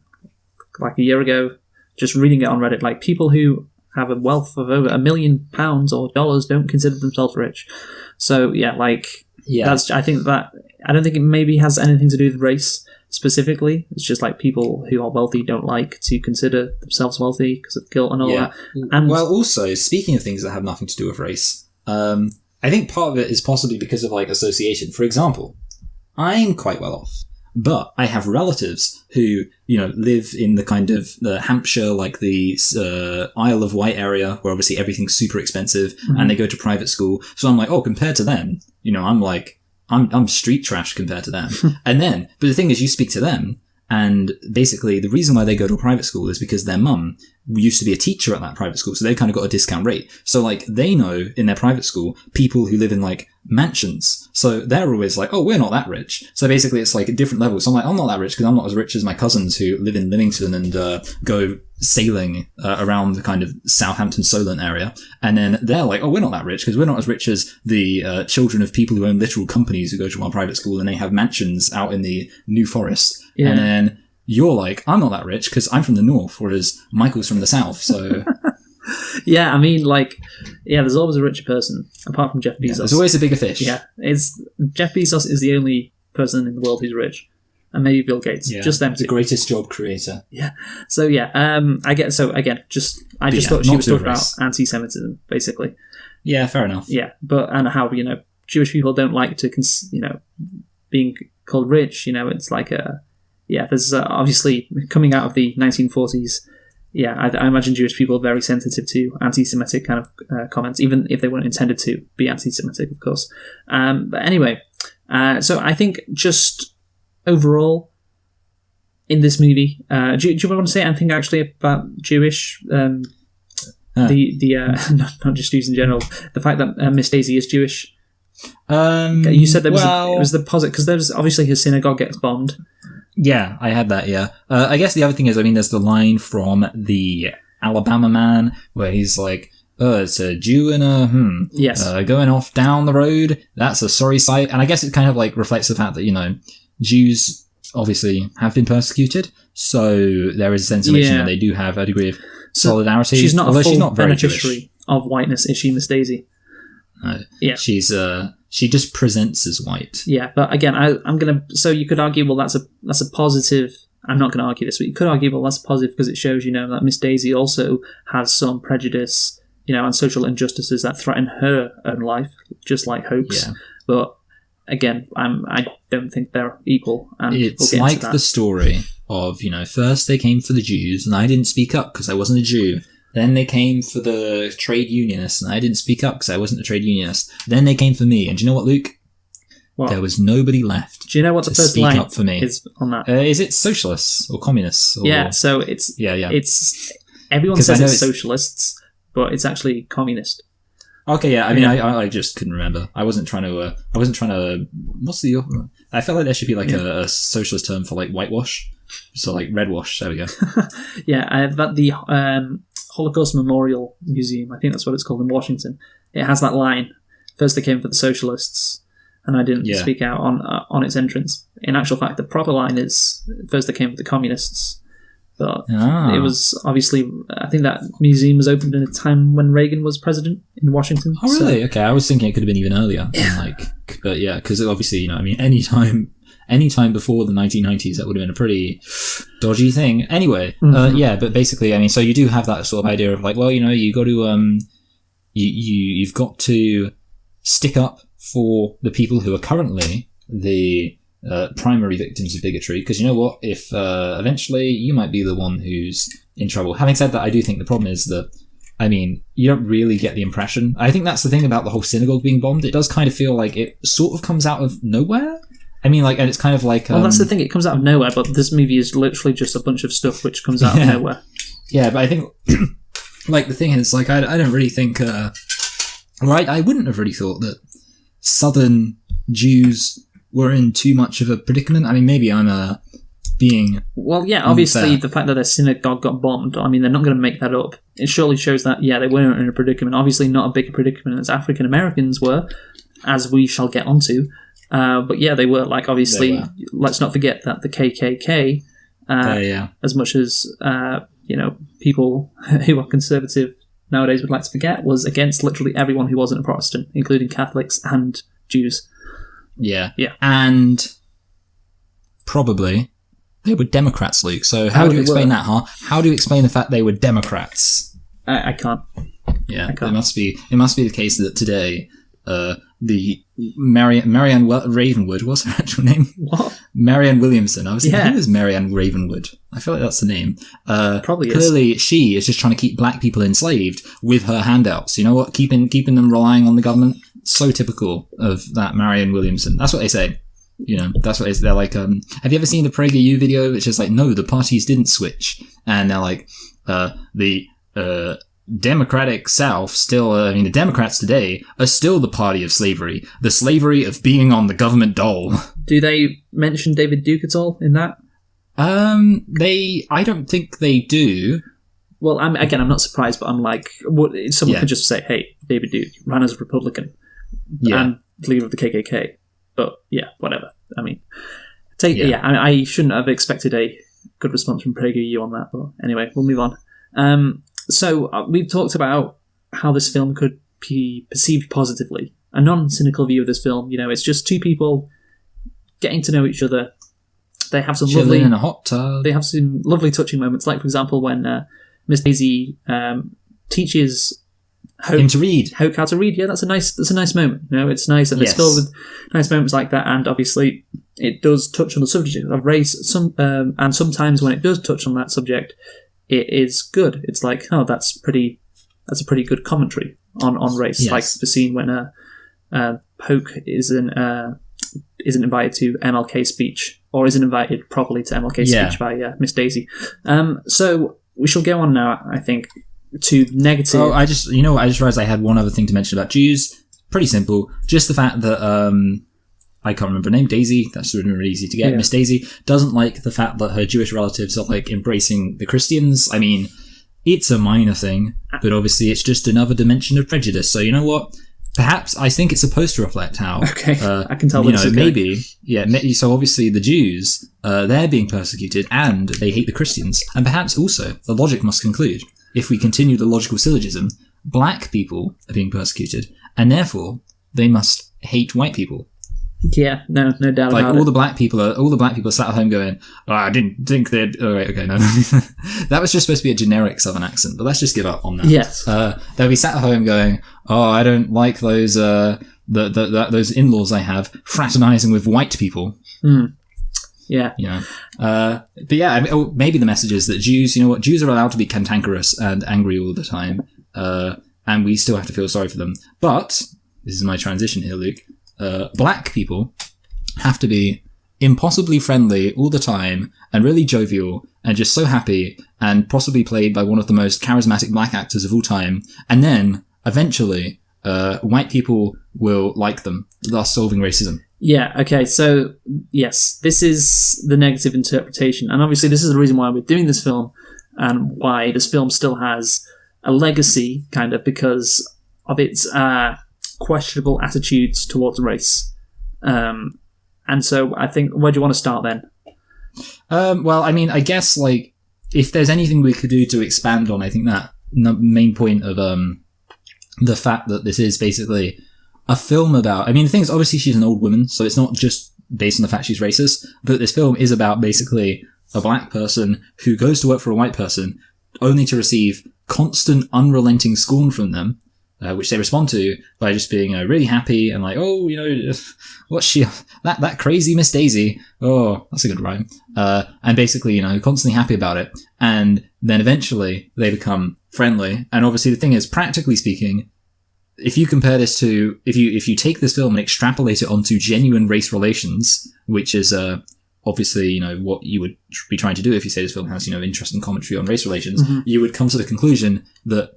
like a year ago, just reading it on Reddit, like people who have a wealth of over £1 million or dollars don't consider themselves rich. So yeah, like Yeah. I don't think it maybe has anything to do with race specifically. It's just like people who are wealthy don't like to consider themselves wealthy because of guilt and all that. And well, also, speaking of things that have nothing to do with race, I think part of it is possibly because of like association. For example, I'm quite well off, but I have relatives who, live in the kind of the Hampshire, like the Isle of Wight area, where obviously everything's super expensive, and they go to private school. So I'm like, oh, compared to them, I'm street trash compared to them. But the thing is, you speak to them, and basically the reason why they go to a private school is because their mum used to be a teacher at that private school, so they kind of got a discount rate. So like they know in their private school people who live in like mansions, so they're always like, oh, we're not that rich. So basically it's like a different level. So I'm like, I'm not that rich because I'm not as rich as my cousins who live in Livingston and go sailing around the kind of Southampton Solent area. And then they're like, oh, we're not that rich because we're not as rich as the children of people who own literal companies who go to our private school and they have mansions out in the New Forest. Yeah. And then you're like, I'm not that rich because I'm from the north, whereas Michael's from the south. So yeah, I mean, there's always a richer person apart from Jeff Bezos. Yeah, there's always a bigger fish. Yeah, Jeff Bezos is the only person in the world who's rich, and maybe Bill Gates. Yeah, just them two. The greatest job creator. Yeah. So yeah, I get. So again, I just thought she was talking about anti-Semitism, basically. Yeah, fair enough. Yeah, and how Jewish people don't like to being called rich. It's like there's obviously coming out of the 1940s. Yeah, I imagine Jewish people are very sensitive to anti-Semitic kind of comments, even if they weren't intended to be anti-Semitic, of course. But anyway, so I think just overall in this movie, do you want to say anything actually about Jewish? Not just Jews in general. The fact that Miss Daisy is Jewish. You said it was the positive because there's obviously his synagogue gets bombed. Yeah, I had that, yeah. I guess the other thing is, there's the line from the Alabama Man where he's like, it's a Jew and yes. Going off down the road. That's a sorry sight. And I guess it kind of like reflects the fact that, Jews obviously have been persecuted. So there is a sense of that they do have a degree of solidarity. She's not although a full she's not very beneficiary Jewish of whiteness, is she, Miss Daisy? No. Yeah. She just presents as white. Yeah, but again, I'm gonna. So you could argue, well, that's a positive. I'm not going to argue this, but you could argue, well, that's a positive because it shows, that Miss Daisy also has some prejudice, and social injustices that threaten her own life, just like Hope's. Yeah. But again, I don't think they're equal. And it's like the story of, first they came for the Jews, and I didn't speak up because I wasn't a Jew. Then they came for the trade unionists, and I didn't speak up because I wasn't a trade unionist. Then they came for me, and do you know what, Luke? What? There was nobody left. Do you know what the first line up for me is on that? Is it socialists or communists? Or... Yeah, so it's It's everyone says it's socialists, but it's actually communist. Okay, yeah. I mean, I just couldn't remember. I wasn't trying to. What's the? I felt like there should be like a socialist term for like whitewash. So like red wash. There we go. Yeah, the Holocaust Memorial Museum, I think that's what it's called in Washington. It has that line. First they came for the socialists, and I didn't speak out on its entrance. In actual fact, the proper line is first they came for the communists. But it was obviously, I think that museum was opened in a time when Reagan was president in Washington. Oh, really? So, okay, I was thinking it could have been even earlier. Yeah. But yeah, because obviously, any time before the 1990s, that would have been a pretty dodgy thing. Anyway, but basically, so you do have that sort of idea of like, well, you got to, you've got to stick up for the people who are currently the primary victims of bigotry, because you know what? If eventually you might be the one who's in trouble. Having said that, I do think the problem is that, you don't really get the impression. I think that's the thing about the whole synagogue being bombed. It does kind of feel like it sort of comes out of nowhere. And it's kind of like... well, that's the thing. It comes out of nowhere, but this movie is literally just a bunch of stuff which comes out of nowhere. Yeah, but I think... the thing is, I don't really think... I wouldn't have really thought that Southern Jews were in too much of a predicament. Maybe I'm being... Well, yeah, obviously the fact that their synagogue got bombed, they're not going to make that up. It surely shows that, they weren't in a predicament. Obviously not a big predicament as African Americans were, as we shall get onto. But yeah, they were. Obviously, let's not forget that the KKK, as much as people who are conservative nowadays would like to forget, was against literally everyone who wasn't a Protestant, including Catholics and Jews. Yeah. Yeah. And probably they were Democrats, Luke. So how do you explain that, huh? How do you explain the fact they were Democrats? I can't. Yeah, I can't. it must be the case that today, the Marianne Ravenwood, what's her actual name? What? Marianne Williamson. I was thinking, Yeah. who is Marianne Ravenwood? I feel like that's the name. Probably is. Clearly, she is just trying to keep black people enslaved with her handouts. You know what? Keeping them relying on the government. So typical of that Marianne Williamson. That's what they say. You know, that's what they're like. Have you ever seen the PragerU video? Which is like, no, the parties didn't switch, and they're like, the Democratic South still. The Democrats today are still the party of slavery, the slavery of being on the government dole. Do they mention David Duke at all in that? I don't think they do. Well, I'm not surprised, but I'm like, someone could just say, "Hey, David Duke ran as a Republican and leader of the KKK." But yeah, whatever. I mean, I shouldn't have expected a good response from PragerU on that. But anyway, we'll move on. So we've talked about how this film could be perceived positively. A non-cynical view of this film. You know, it's just two people getting to know each other. They have some Chilling in a hot tub. They have some lovely touching moments, like for example when Miss Daisy teaches him to read. Hoke how to read. Yeah, that's a nice moment. You know, it's nice, and it's filled with nice moments like that. And obviously, it does touch on the subject of race. And sometimes when it does touch on that subject, it is good. It's like, oh, that's a pretty good commentary on race. Yes. Like the scene when Hoke isn't invited to MLK speech, or isn't invited properly to MLK speech by Miss Daisy. So we shall go on now, I think, to negative. Oh, I just realised I had one other thing to mention about Jews. Pretty simple. Just the fact that I can't remember her name, Daisy, that's really easy to get. Yeah. Miss Daisy doesn't like the fact that her Jewish relatives are like embracing the Christians. I mean, it's a minor thing, but obviously it's just another dimension of prejudice. So you know what? Perhaps I think it's supposed to reflect how. Okay, I can tell. So obviously the Jews, they're being persecuted and they hate the Christians, and perhaps also the logic must conclude, if we continue the logical syllogism, black people are being persecuted, and therefore they must hate white people. Yeah, no doubt like about all the black people are sat at home going, oh, I didn't think they'd. Oh, right, okay, no. That was just supposed to be a generic Southern accent, but let's just give up on that. Yes. They'll be sat at home going, oh, I don't like those those in-laws I have fraternizing with white people. Yeah. You know. But yeah, maybe the message is that Jews, you know what, Jews are allowed to be cantankerous and angry all the time, and we still have to feel sorry for them. But this is my transition here, Luke. Black people have to be impossibly friendly all the time and really jovial and just so happy and possibly played by one of the most charismatic black actors of all time. And then eventually, white people will like them, thus solving racism. Yeah, okay, so yes, this is the negative interpretation. And obviously this is the reason why we're doing this film and why this film still has a legacy, kind of, because of its questionable attitudes towards race. And so I think, where do you want to start then? Well, I mean, I guess, like, if there's anything we could do to expand on, I think that main point of the fact that this is basically a film about... I mean, the thing is, obviously she's an old woman, so it's not just based on the fact she's racist, but this film is about basically a black person who goes to work for a white person only to receive constant, unrelenting scorn from them, which they respond to by just being really happy and like, oh, you know, what's she... That crazy Miss Daisy. Oh, that's a good rhyme. And basically, you know, constantly happy about it. And then eventually they become friendly. And obviously the thing is, practically speaking, if you compare this to... If you take this film and extrapolate it onto genuine race relations, which is obviously, you know, what you would be trying to do if you say this film has, you know, interesting commentary on race relations, you would come to the conclusion that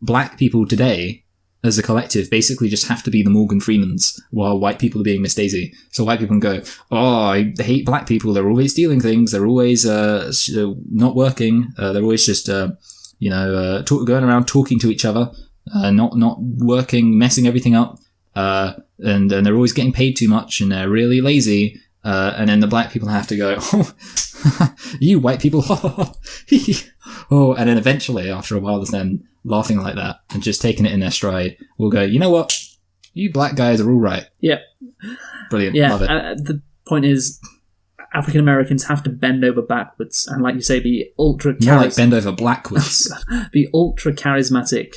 black people today, as a collective, basically just have to be the Morgan Freemans while white people are being Miss Daisy. So white people can go, oh, I hate black people. They're always stealing things. They're always not working. They're always just, going around talking to each other, not working, messing everything up. And they're always getting paid too much and they're really lazy. And then the black people have to go, oh, you white people, oh, and then eventually, after a while, there's them laughing like that and just taking it in their stride. We'll go, you know what? You black guys are all right. Yeah. Brilliant. Yeah. Love it. The point is, African Americans have to bend over backwards and, like you say, be ultra More like bend over blackwards. be ultra charismatic,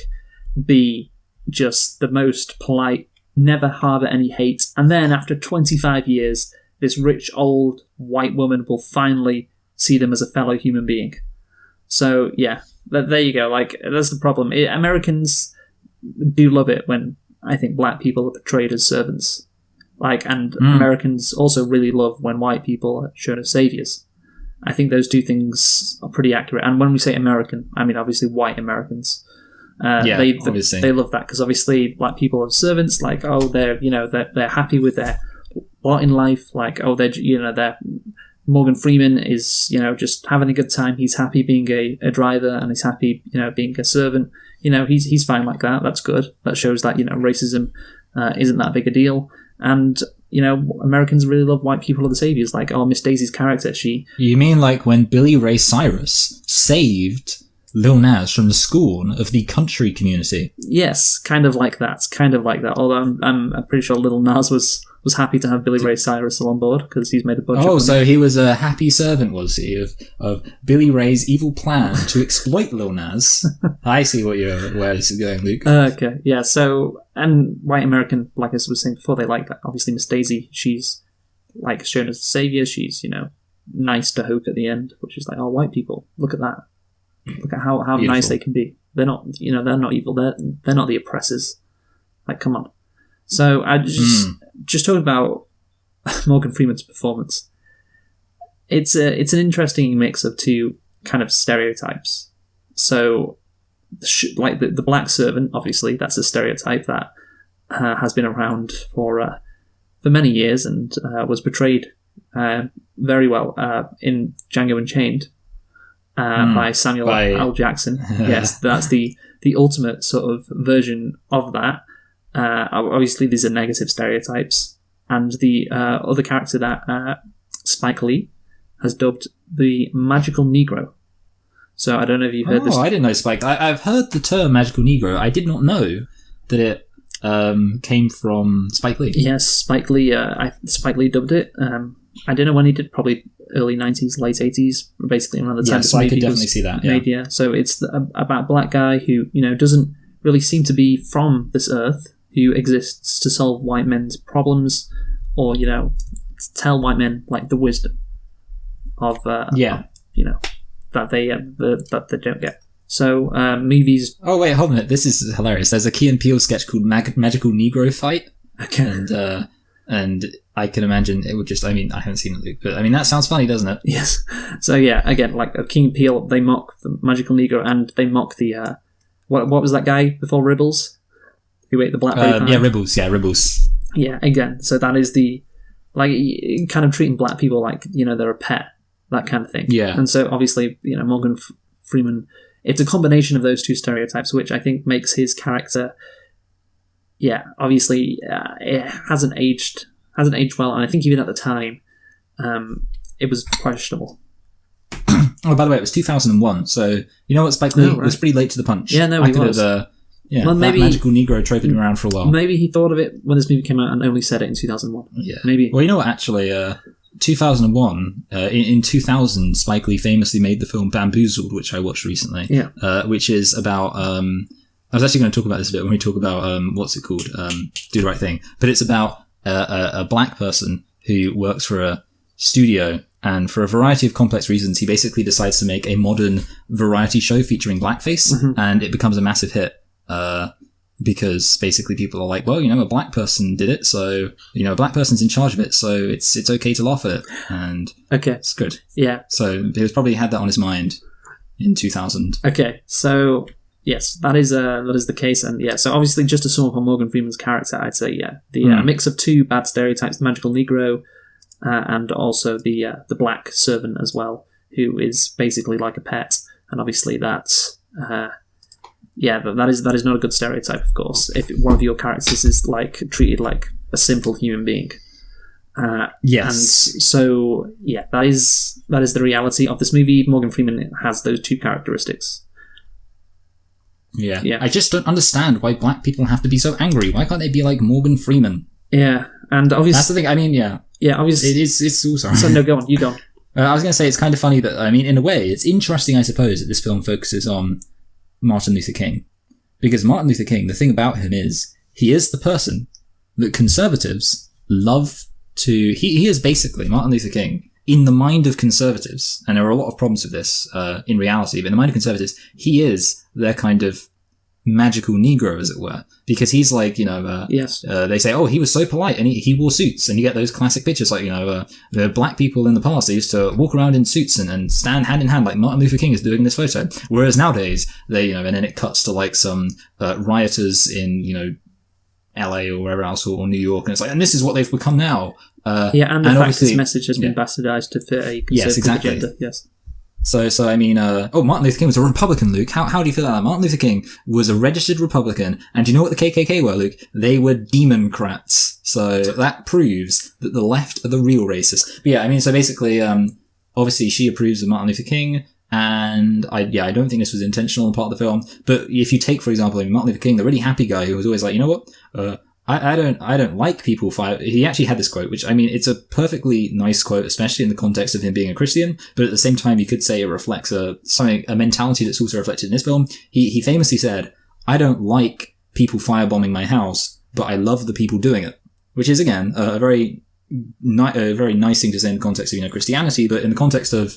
be just the most polite, never harbour any hate, and then after 25 years, this rich old white woman will finally see them as a fellow human being. So yeah, there you go. Like, that's the problem. Americans do love it when, I think, black people are portrayed as servants. Like, and Americans also really love when white people are shown as saviors. I think those two things are pretty accurate. And when we say American, I mean obviously white Americans. Obviously. They love that because obviously black people are servants. Like, oh, they're happy with their lot in life. Like, oh, they're Morgan Freeman is just having a good time. He's happy being a driver, and he's happy being a servant. He's fine like that. That's good. That shows that racism isn't that big a deal. And Americans really love white people are the saviors. Like, oh, Miss Daisy's character, You mean like when Billy Ray Cyrus saved Lil Nas from the scorn of the country community? Yes, kind of like that. Although I'm pretty sure Lil Nas was happy to have Billy Ray Cyrus on board because he's made a bunch of money. So he was a happy servant, was he, of Billy Ray's evil plan to exploit Lil Nas? I see where this is going, Luke. Okay, yeah. So, and white American, like I was saying before, they like that. Obviously, Miss Daisy, she's like shown as a savior. She's nice to Hope at the end, which is like, oh, white people, look at that. Look at how nice they can be. They're not, they're not evil. They're not the oppressors. Like, come on. So I just talking about Morgan Freeman's performance. It's an interesting mix of two kind of stereotypes. So, like the black servant, obviously, that's a stereotype that has been around for many years and was portrayed very well in Django Unchained. By Samuel L. Jackson. Yes, that's the ultimate sort of version of that. Obviously, these are negative stereotypes. And the other character that Spike Lee has dubbed the Magical Negro. So I don't know if you've heard this. Oh, I didn't know Spike. I've heard the term Magical Negro. I did not know that it came from Spike Lee. Yes, Spike Lee dubbed it. I don't know when he did, probably early 90s, late 80s, basically around the time. So I could definitely see that. Yeah. Made, yeah. So it's about a black guy who, doesn't really seem to be from this earth, who exists to solve white men's problems, or, tell white men, like, the wisdom of, that they don't get. So, movies... Oh, wait, hold on a minute. This is hilarious. There's a Key and Peele sketch called Magical Negro Fight. Okay. And I can imagine it would just... I mean, I haven't seen it, Luke, but I mean, that sounds funny, doesn't it? Yes. So, yeah, again, like King and Peele, they mock the Magical Negro, and they mock the... what was that guy before Ribbles? Who ate the blackberry pie? Yeah, Ribbles. Yeah, again, so that is the... Like, kind of treating black people like, they're a pet, that kind of thing. Yeah. And so, obviously, Morgan Freeman... It's a combination of those two stereotypes, which I think makes his character... Yeah, obviously, it hasn't aged well, and I think even at the time, it was questionable. Oh, by the way, it was 2001, so you know what, Spike Lee was pretty late to the punch. Yeah, no, he was. Well, maybe that Magical Negro trope had been around for a while. Maybe he thought of it when this movie came out and only said it in 2001. Yeah, maybe. Well, you know what? Actually, 2001. In 2000, Spike Lee famously made the film Bamboozled, which I watched recently. Yeah. Which is about. I was actually going to talk about this a bit when we talk about what's it called, Do the Right Thing. But it's about a black person who works for a studio, and for a variety of complex reasons, he basically decides to make a modern variety show featuring blackface, and it becomes a massive hit. Because basically people are like, well, a black person did it, so a black person's in charge of it, so it's okay to laugh at it, and it's good. Yeah. So he was probably had that on his mind in 2000. Okay, so yes, that is the case, and yeah, so obviously just to sum up on Morgan Freeman's character, I'd say the mix of two bad stereotypes: the Magical Negro, and also the black servant as well, who is basically like a pet, and obviously that's. That is not a good stereotype, of course, if one of your characters is like treated like a simple human being. Yes. And so, yeah, that is the reality of this movie. Morgan Freeman has those two characteristics. Yeah. Yeah. I just don't understand why black people have to be so angry. Why can't they be like Morgan Freeman? Yeah, and obviously... That's the thing. I mean, yeah. Yeah, obviously... It's all sorry. So, no, go on. You go on. I was going to say, it's kind of funny that, I mean, in a way, it's interesting, I suppose, that this film focuses on Martin Luther King. Because Martin Luther King, the thing about him is, he is the person that conservatives love to... He is basically, Martin Luther King, in the mind of conservatives, and there are a lot of problems with this in reality, but in the mind of conservatives, he is their kind of magical Negro, as it were. Because he's like, yes. They say, oh, he was so polite and he wore suits. And you get those classic pictures like, the black people in the past, they used to walk around in suits and stand hand in hand like Martin Luther King is doing in this photo. Whereas nowadays, they, and then it cuts to like some rioters in, LA or wherever else or New York. And it's like, and this is what they've become now. And the fact this message has been bastardized to fit a conservative agenda. Yes. So I mean, Martin Luther King was a Republican, Luke. How do you feel about that? Martin Luther King was a registered Republican, and do you know what the KKK were, Luke? They were Democrats. So that proves that the left are the real racists. But yeah, I mean, so basically, obviously she approves of Martin Luther King, and I don't think this was intentional on part of the film. But if you take, for example, Martin Luther King, the really happy guy who was always like, you know what, I don't like people fire. He actually had this quote, which, I mean, it's a perfectly nice quote, especially in the context of him being a Christian, but at the same time, you could say it reflects a mentality that's also reflected in this film. He famously said, I don't like people firebombing my house, but I love the people doing it, which is, again, a very nice thing to say in the context of, Christianity, but in the context of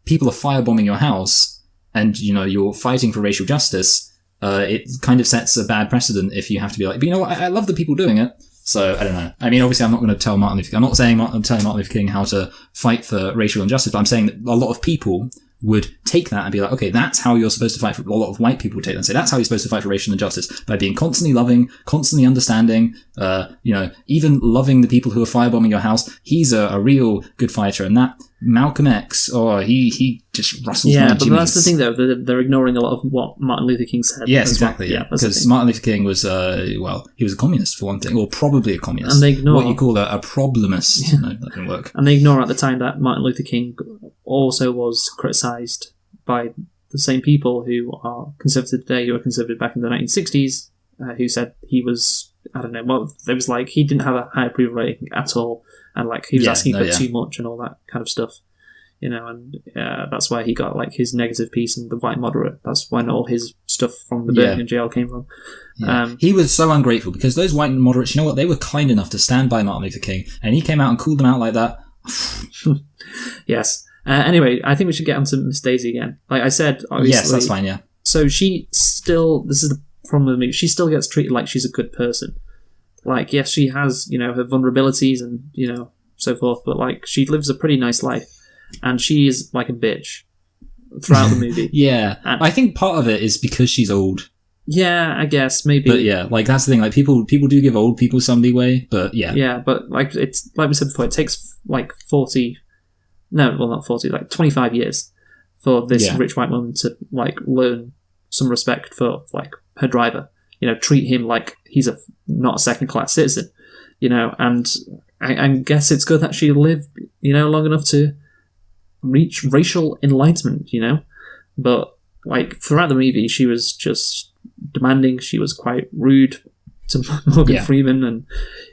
people are firebombing your house and, you're fighting for racial justice, it kind of sets a bad precedent if you have to be like, but you know what, I love the people doing it. So, I don't know. I mean, obviously, I'm not going to tell Martin Luther King. I'm not saying I'm telling Martin Luther King how to fight for racial injustice, but I'm saying that a lot of people would take that and be like, okay, that's how you're supposed to fight for... A lot of white people would take that and say, that's how you're supposed to fight for racial injustice, by being constantly loving, constantly understanding, even loving the people who are firebombing your house. He's a real good fighter. And that Malcolm X, he just rustles my jimmies. But that's the thing, though. They're ignoring a lot of what Martin Luther King said. Yes, exactly. Well. Yeah, because Martin Luther King was, he was a communist, for one thing, or probably a communist. And they ignore... What you call a problemist. Yeah. No, that didn't work. And they ignore at the time that Martin Luther King also was criticised by the same people who are conservative today, who were conservative back in the 1960s, who said he was, I don't know, well, it was like he didn't have a high approval rating at all, and like he was asking for too much and all that kind of stuff, and that's where he got like his negative piece in The White Moderate. That's when all his stuff from the Birmingham jail came from. Yeah. He was so ungrateful because those white moderates, you know what, they were kind enough to stand by Martin Luther King, and he came out and called them out like that. Yes. Anyway, I think we should get on to Miss Daisy again. Like I said, obviously... Yes, that's fine, yeah. So she still... This is the problem with me. She still gets treated like she's a good person. Like, yes, she has, her vulnerabilities and, so forth, but, like, she lives a pretty nice life. And she is, like, a bitch throughout the movie. Yeah. And I think part of it is because she's old. Yeah, I guess, maybe. But, yeah, like, that's the thing. Like, people do give old people some leeway, but, yeah. Yeah, but, like, it's... Like we said before, it takes, like, 40... No, well, not 40, like 25 years for this rich white woman to, like, learn some respect for, like, her driver. Treat him like he's not a second-class citizen, and I guess it's good that she lived, long enough to reach racial enlightenment, But, like, throughout the movie, she was just demanding. She was quite rude to Morgan Freeman, and,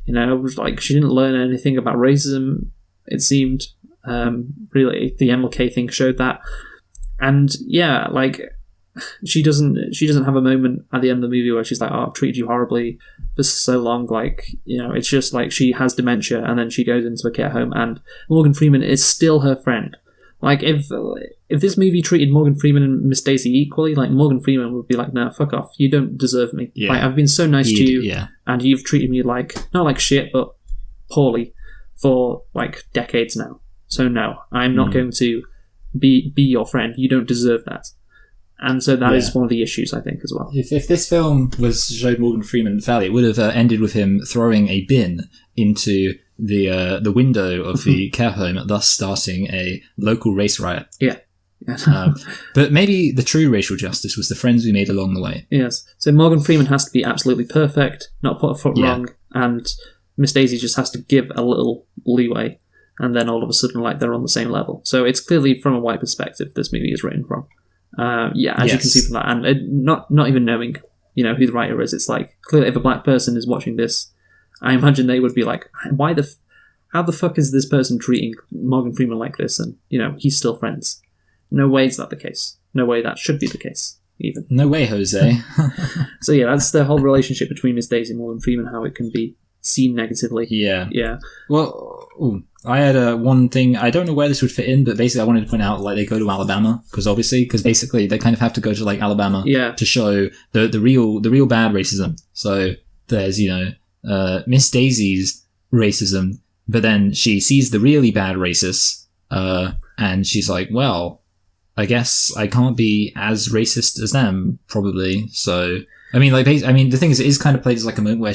it was like she didn't learn anything about racism, it seemed. Really, the MLK thing showed that, and like she doesn't have a moment at the end of the movie where she's like, "Oh, I've treated you horribly for so long." Like, it's just like she has dementia, and then she goes into a care home, and Morgan Freeman is still her friend. Like, if this movie treated Morgan Freeman and Miss Daisy equally, like, Morgan Freeman would be like, "No, fuck off. You don't deserve me. Yeah. Like, I've been so nice to you, and you've treated me like not like shit, but poorly for like decades now. So no, I'm not going to be your friend. You don't deserve that." And so that is one of the issues, I think, as well. If this film showed Morgan Freeman fairly, it would have ended with him throwing a bin into the window of the care home, thus starting a local race riot. Yeah. But maybe the true racial justice was the friends we made along the way. Yes. So Morgan Freeman has to be absolutely perfect, not put a foot wrong, and Miss Daisy just has to give a little leeway. And then all of a sudden, like, they're on the same level. So it's clearly from a white perspective this movie is written from. As you can see from that, and not even knowing, who the writer is, it's like clearly if a black person is watching this, I imagine they would be like, how the fuck is this person treating Morgan Freeman like this? And he's still friends. No way is that the case. No way that should be the case. Even no way, Jose. So that's the whole relationship between Miss Daisy and Morgan Freeman, how it can be seen negatively. Yeah. Well, I had one thing. I don't know where this would fit in, but basically I wanted to point out, like, they go to Alabama because basically they kind of have to go to like Alabama to show the real bad racism. So there's Miss Daisy's racism, but then she sees the really bad racists, and she's like, well, I guess I can't be as racist as them, probably. So, the thing is, it is kind of played as like a moment where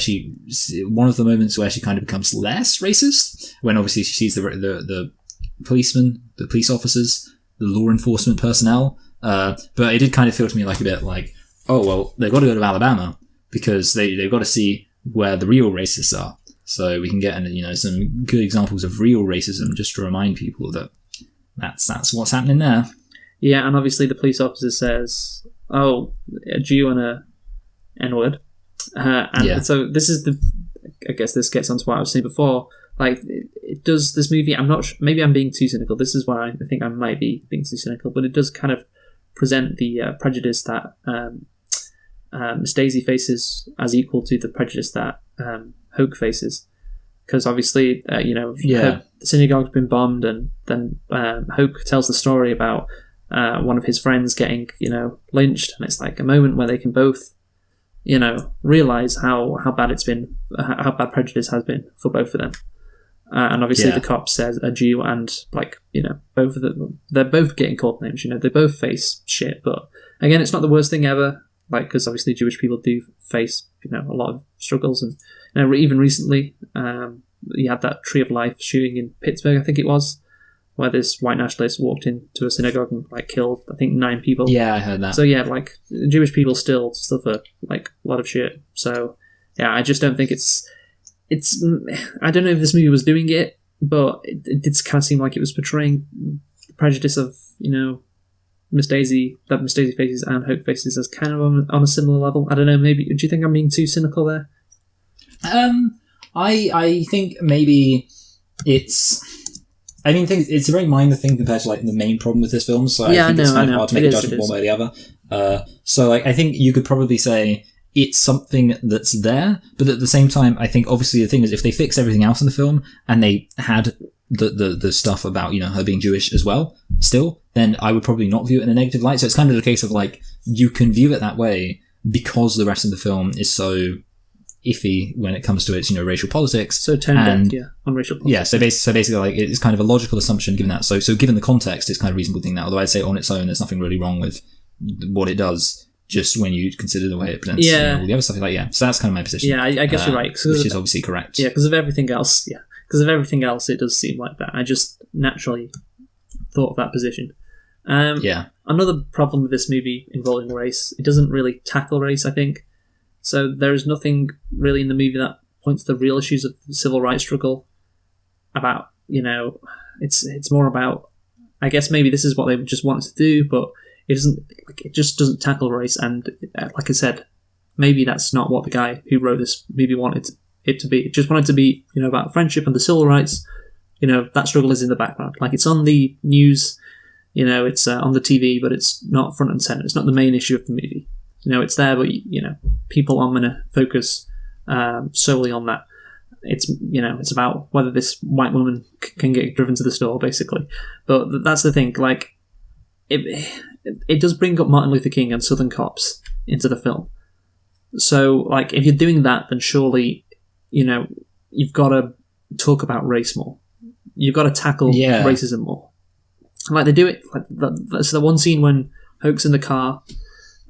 one of the moments where she kind of becomes less racist, when obviously she sees the policemen, the police officers, the law enforcement personnel. But it did kind of feel to me like a bit like, oh, well, they've got to go to Alabama because they've got to see where the real racists are. So we can get into, some good examples of real racism just to remind people that that's what's happening there. Yeah, and obviously the police officer says, "Oh, a Jew and a N-word," so this is I guess this gets onto what I was saying before. Like, it does this movie. I'm not. Maybe I'm being too cynical. This is where I think I might be being too cynical. But it does kind of present the prejudice that Miss Daisy faces as equal to the prejudice that Hoke faces. Because obviously, the synagogue's been bombed, and then Hoke tells the story about one of his friends getting, lynched, and it's like a moment where they can both, realize how bad it's been, how bad prejudice has been for both of them. And obviously the cop says a Jew, and both of them, they're both getting called names, they both face shit. But again, it's not the worst thing ever, like, because obviously Jewish people do face, a lot of struggles. And even recently, you had that Tree of Life shooting in Pittsburgh, I think it was, where this white nationalist walked into a synagogue and killed, I think, 9 people. Yeah, I heard that. So Jewish people still suffer a lot of shit. So I just don't think it's. I don't know if this movie was doing it, but it did kind of seem like it was portraying the prejudice of Miss Daisy faces and Hope faces as kind of on a similar level. I don't know. Maybe do you think I'm being too cynical there? I think maybe it's. I mean, it's a very minor thing compared to the main problem with this film. So I think it's kind of hard to make a judgment one way or the other. So I think you could probably say it's something that's there, but at the same time, I think obviously the thing is, if they fix everything else in the film and they had the stuff about her being Jewish as well, still, then I would probably not view it in a negative light. So it's kind of the case of you can view it that way because the rest of the film is so iffy when it comes to its racial politics. So tone deaf, on racial politics. Yeah, so basically it's kind of a logical assumption given that. So given the context, it's kind of a reasonable thing now. Although I'd say on its own, there's nothing really wrong with what it does. Just when you consider the way it presents all the other stuff, so that's kind of my position. Yeah, I guess you're right, which is obviously correct. Yeah, because of everything else. Yeah, because of everything else, it does seem like that. I just naturally thought of that position. Another problem with this movie involving race, it doesn't really tackle race, I think. So there is nothing really in the movie that points to the real issues of the civil rights struggle. About it's more about, I guess maybe this is what they just wanted to do, but it doesn't. It just doesn't tackle race, and like I said, maybe that's not what the guy who wrote this movie wanted it to be. It just wanted to be, about friendship and the civil rights. That struggle is in the background. It's on the news, it's on the TV, but it's not front and center. It's not the main issue of the movie. It's there, but people aren't going to focus solely on that. It's about whether this white woman can get driven to the store, basically. But that's the thing. It does bring up Martin Luther King and Southern cops into the film. So, if you're doing that, then surely, you've got to talk about race more. You've got to tackle racism more. They do it. That's the one scene when Hoke's in the car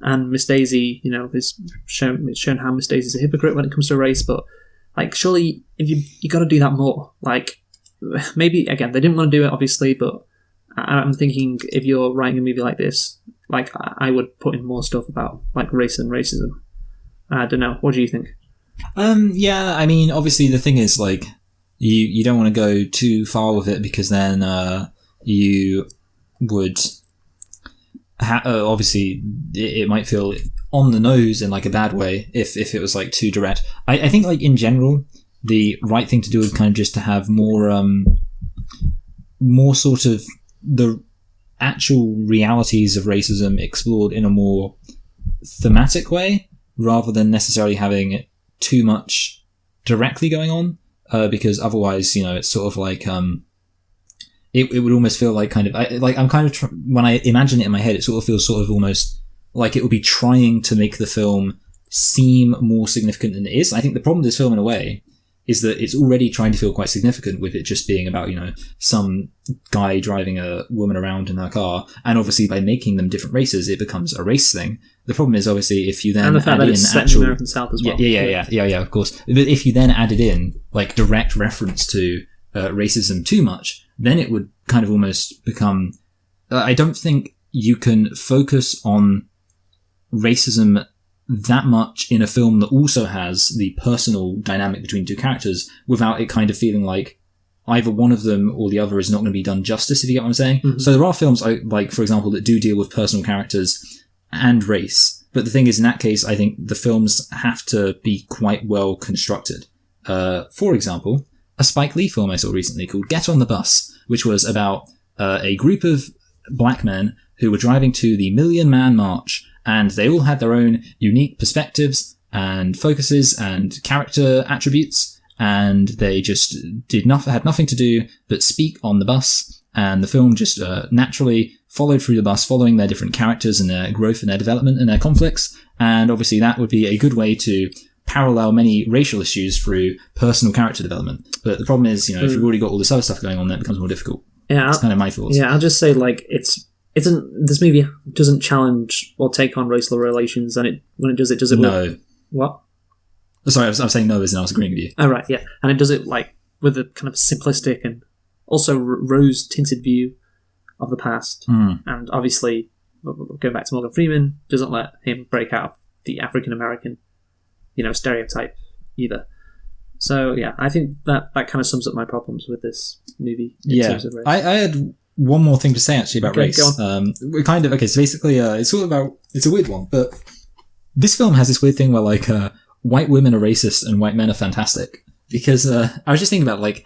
and Miss Daisy, is shown how Miss Daisy's a hypocrite when it comes to race. But surely, if you got to do that more. Maybe again, they didn't want to do it, obviously, but I'm thinking if you're writing a movie like this, I would put in more stuff about race and racism. I don't know. What do you think? Yeah, I mean, obviously the thing is you don't want to go too far with it because then you would obviously it might feel on the nose in like a bad way if it was like too direct. I think like in general the right thing to do is kind of just to have more sort of the actual realities of racism explored in a more thematic way rather than necessarily having too much directly going on, because otherwise, you know, it's sort of like it would almost feel like kind of I'm kind of when I imagine it in my head, it sort of feels sort of almost like it would be trying to make the film seem more significant than it is. I think the problem with this film in a way is that it's already trying to feel quite significant with it just being about, you know, some guy driving a woman around in her car, and obviously by making them different races, it becomes a race thing. The problem is obviously if you then and the fact add that it's set in the American South as well. Yeah, of course. But if you then added in like direct reference to racism too much, then it would kind of almost become. I don't think you can focus on racism that much in a film that also has the personal dynamic between two characters without it kind of feeling like either one of them or the other is not going to be done justice, if you get what I'm saying. Mm-hmm. So there are films like, for example, that do deal with personal characters and race. But the thing is, in that case, I think the films have to be quite well constructed. For example, a Spike Lee film I saw recently called Get on the Bus, which was about a group of black men who were driving to the Million Man March, and they all had their own unique perspectives and focuses and character attributes, and they just had nothing to do but speak on the bus, and the film just naturally followed through the bus, following their different characters and their growth and their development and their conflicts. And obviously that would be a good way to parallel many racial issues through personal character development. But the problem is, you know, if you've already got all this other stuff going on, then it becomes more difficult. Yeah, that's kind of my thoughts. Yeah, I'll just say, like, this movie doesn't challenge or take on racial relations, and when it does it no. with... What? Sorry, I was saying no as in I was agreeing with you. Oh, right, yeah. And it does it, like, with a kind of simplistic and also rose-tinted view of the past. And obviously, going back to Morgan Freeman, doesn't let him break out of the African-American, you know, stereotype either. So, yeah, I think that kind of sums up my problems with this movie in terms of race. I had one more thing to say actually about race. We're kind of so basically it's all about, it's a weird one, but this film has this weird thing where like white women are racist and white men are fantastic, because I was just thinking about like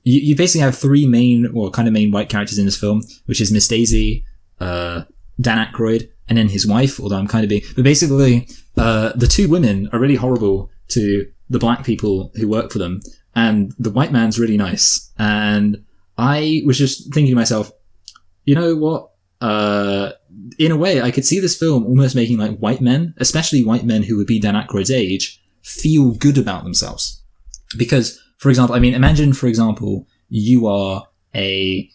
you basically have three main white characters in this film, which is Miss Daisy, Dan Aykroyd, and then his wife, although I'm kind of being, but basically the two women are really horrible to the black people who work for them, and the white man's really nice. And I was just thinking to myself, you know what? In a way, I could see this film almost making like white men, especially white men who would be Dan Aykroyd's age, feel good about themselves. Because, for example, I mean, imagine, for example, you are a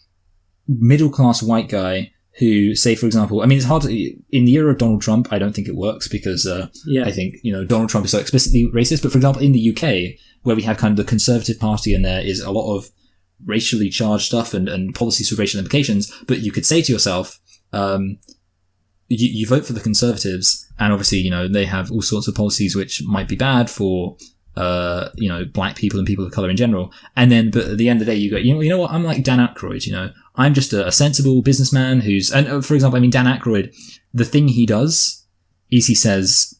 middle-class white guy who, say, for example, I mean, it's hard to, in the era of Donald Trump, I don't think it works because I think, you know, Donald Trump is so explicitly racist. But for example, in the UK, where we have kind of the Conservative Party and there is a lot of racially charged stuff and policies for racial implications, but you could say to yourself, you vote for the Conservatives, and obviously, you know, they have all sorts of policies which might be bad for, you know, black people and people of colour in general. And then, but at the end of the day, you go, you know what, I'm like Dan Aykroyd, you know, I'm just a sensible businessman and for example, I mean, Dan Aykroyd, the thing he does is he says,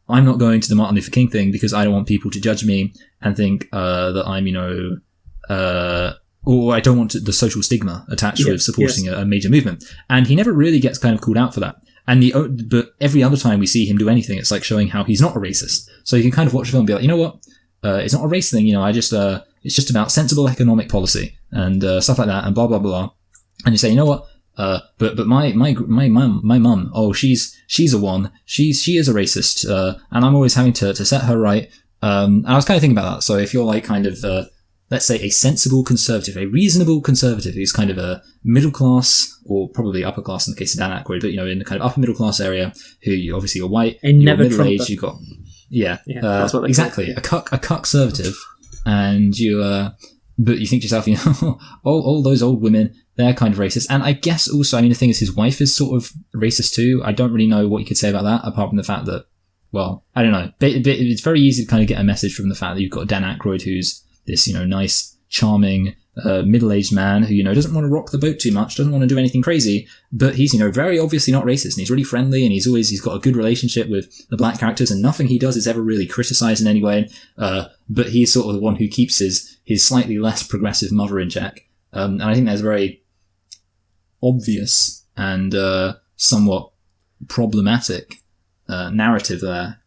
I'm not going to the Martin Luther King thing because I don't want people to judge me and think that I'm, you know, or I don't want the social stigma attached with supporting a major movement. And he never really gets kind of called out for that. And but every other time we see him do anything, it's like showing how he's not a racist. So you can kind of watch the film and be like, you know what? It's not a race thing, you know, it's just about sensible economic policy and stuff like that and blah, blah, blah. And you say, you know what? But my mum, oh, she's a one. She is a racist. And I'm always having to set her right. And I was kind of thinking about that. So if you're like kind of, let's say a sensible conservative, a reasonable conservative who's kind of a middle class or probably upper class in the case of Dan Aykroyd, but you know, in the kind of upper middle class area, who you obviously you're white, you're middle aged, you've got that's what exactly a cuck conservative, and you but you think to yourself, you know, all those old women, they're kind of racist. And I guess also, I mean, the thing is, his wife is sort of racist too. I don't really know what you could say about that apart from the fact that, well, I don't know, but it's very easy to kind of get a message from the fact that you've got Dan Aykroyd, who's this, you know, nice charming, middle-aged man who, doesn't want to rock the boat too much, doesn't want to do anything crazy, but he's, very obviously not racist, and he's really friendly, and he's got a good relationship with the black characters, and nothing he does is ever really criticized in any way, but he's sort of the one who keeps his slightly less progressive mother in check. And I think there's a very obvious and somewhat problematic narrative there.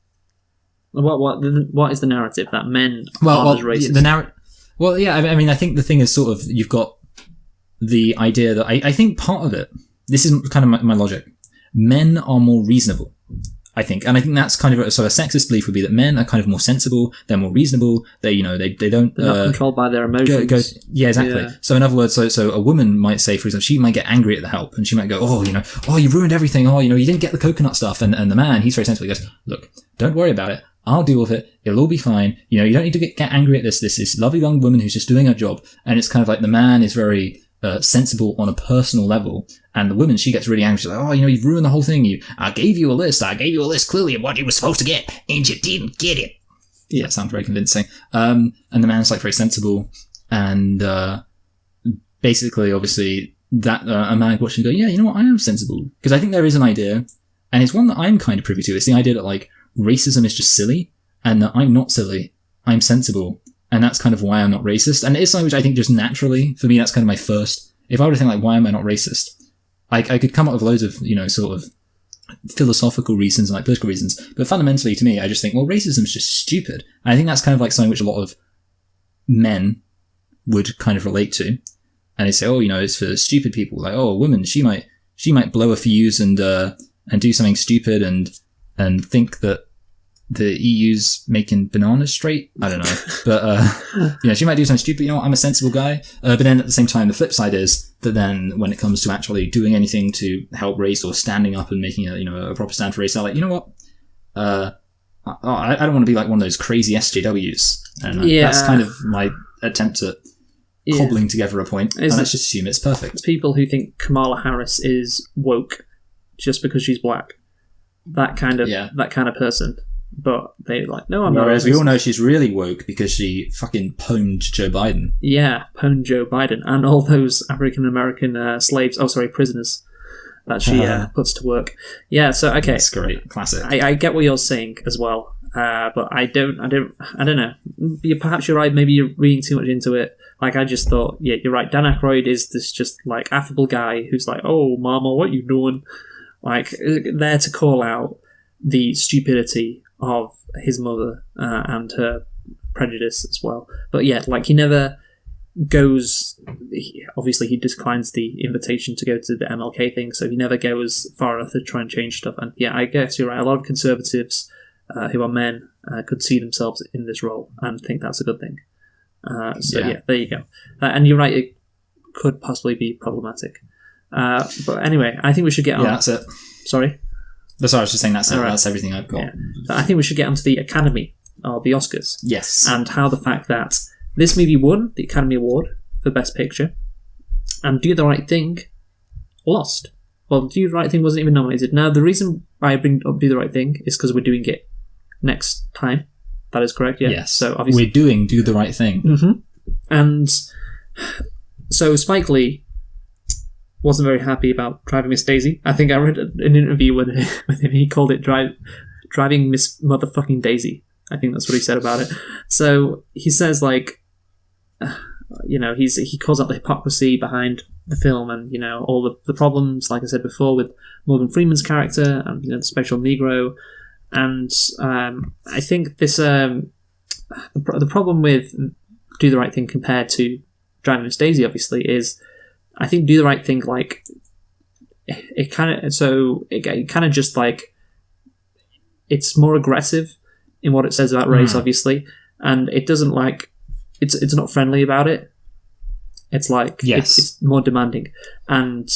What is the narrative that men are racist? Well, yeah, I mean, I think the thing is sort of, you've got the idea that I think part of it, this is kind of my logic. Men are more reasonable, I think. And I think that's kind of a sexist belief would be that men are kind of more sensible, they're more reasonable, they don't... They're not controlled by their emotions. Yeah, exactly. Yeah. So in other words, so a woman might say, for example, she might get angry at the help, and she might go, oh, you ruined everything, you didn't get the coconut stuff, and the man, he's very sensible, he goes, look, don't worry about it, I'll deal with it, it'll all be fine, you don't need to get angry at this lovely young woman who's just doing her job. And it's kind of like the man is very sensible on a personal level, and the woman, she gets really angry. She's like, you've ruined the whole thing. I gave you a list clearly of what you were supposed to get, and you didn't get it. Yeah, sounds very convincing. And the man's like very sensible, and basically, obviously, that a man watching go, yeah, you know what, I am sensible. Because I think there is an idea, and it's one that I'm kind of privy to. It's the idea that like racism is just silly, and that I'm not silly, I'm sensible. And that's kind of why I'm not racist. And it's something which I think just naturally, for me, that's kind of my first... If I were to think, like, why am I not racist? I could come up with loads of, sort of philosophical reasons and, like, political reasons. But fundamentally, to me, I just think, well, racism's just stupid. And I think that's kind of like something which a lot of men would kind of relate to. And they say, it's for stupid people. Like, a woman, she might blow a fuse and do something stupid and think that the EU's making bananas straight. I don't know. But, she might do something stupid. I'm a sensible guy. But then at the same time, the flip side is that then when it comes to actually doing anything to help race or standing up and making a proper stand for race, I'm like, you know what? I don't want to be like one of those crazy SJWs. And that's kind of my attempt at cobbling together a point. And let's just assume it's perfect. People who think Kamala Harris is woke just because she's black. That kind of person. But they're like, no, I'm not. Whereas we all know she's really woke because she fucking pwned Joe Biden. Yeah, pwned Joe Biden and all those African-American prisoners that she puts to work. Yeah, so, okay. That's great. Classic. I get what you're saying as well. But I don't know. Perhaps you're right. Maybe you're reading too much into it. Like, I just thought, yeah, you're right. Dan Aykroyd is this just, like, affable guy who's like, oh, mama, what you doing? Like, there to call out the stupidity of his mother and her prejudice as well. But yeah, like he never goes... Obviously, he declines the invitation to go to the MLK thing, so he never goes far enough to try and change stuff. And yeah, I guess you're right. A lot of conservatives who are men could see themselves in this role and think that's a good thing. Yeah, there you go. And you're right, it could possibly be problematic. But anyway, I think we should get on... Yeah, that's it. Sorry? Sorry, I was just saying that's it. Right. That's everything I've got. Yeah. I think we should get onto the Academy, or the Oscars. Yes. And how the fact that this movie won the Academy Award for Best Picture, and Do the Right Thing lost. Well, Do the Right Thing wasn't even nominated. Now, the reason I bring up Do the Right Thing is because we're doing it next time. That is correct, yeah. Yes. So obviously, we're doing Do the Right Thing. Mm-hmm. And so Spike Lee wasn't very happy about Driving Miss Daisy. I think I read an interview with him. He called it Driving Miss Motherfucking Daisy. I think that's what he said about it. So he says, like, he calls out the hypocrisy behind the film and, all the problems, like I said before, with Morgan Freeman's character and, the special Negro. And I think this the problem with Do the Right Thing compared to Driving Miss Daisy, obviously, is I think Do the Right Thing, like, it kind of just, like, it's more aggressive in what it says about race, obviously, and it doesn't, like, it's not friendly about it. It's like, yes. It's more demanding. And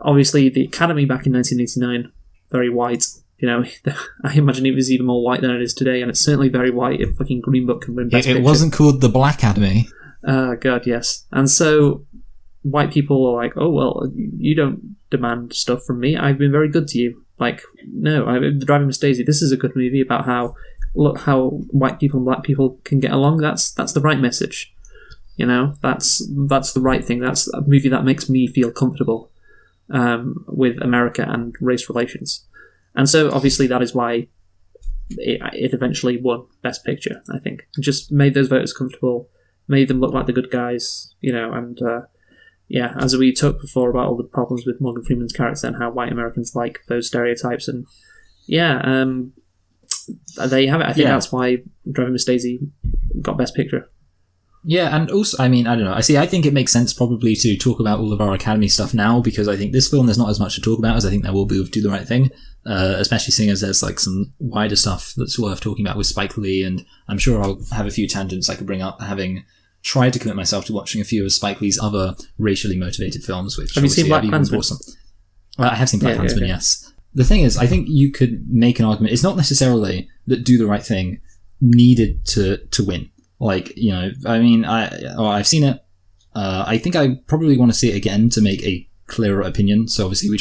obviously the Academy back in 1989, very white, I imagine it was even more white than it is today, and it's certainly very white if fucking Green Book can win Best Picture. It wasn't called the Black Academy. God, yes. And so white people are like, oh, well, you don't demand stuff from me. I've been very good to you. Like, no, Driving Miss Daisy, this is a good movie about how white people and black people can get along. That's the right message. You know, that's the right thing. That's a movie that makes me feel comfortable with America and race relations. And so, obviously, that is why it eventually won Best Picture, I think. It just made those voters comfortable, made them look like the good guys, you know, and as we talked before about all the problems with Morgan Freeman's character and how white Americans like those stereotypes, and there you have it. I think that's why Driving Miss Daisy got Best Picture. Yeah, and also, I mean, I don't know. I think it makes sense probably to talk about all of our Academy stuff now, because I think this film there's not as much to talk about as I think there will be with Do the Right Thing, especially seeing as there's like some wider stuff that's worth talking about with Spike Lee, and I'm sure I'll have a few tangents I could bring up, having tried to commit myself to watching a few of Spike Lee's other racially motivated films. Which have you seen Black Klansman? I have seen Black Klansman, yes. The thing is, I think you could make an argument. It's not necessarily that Do the Right Thing needed to win. Like, you know, I mean, I've seen it. I think I probably want to see it again to make a clearer opinion. So obviously we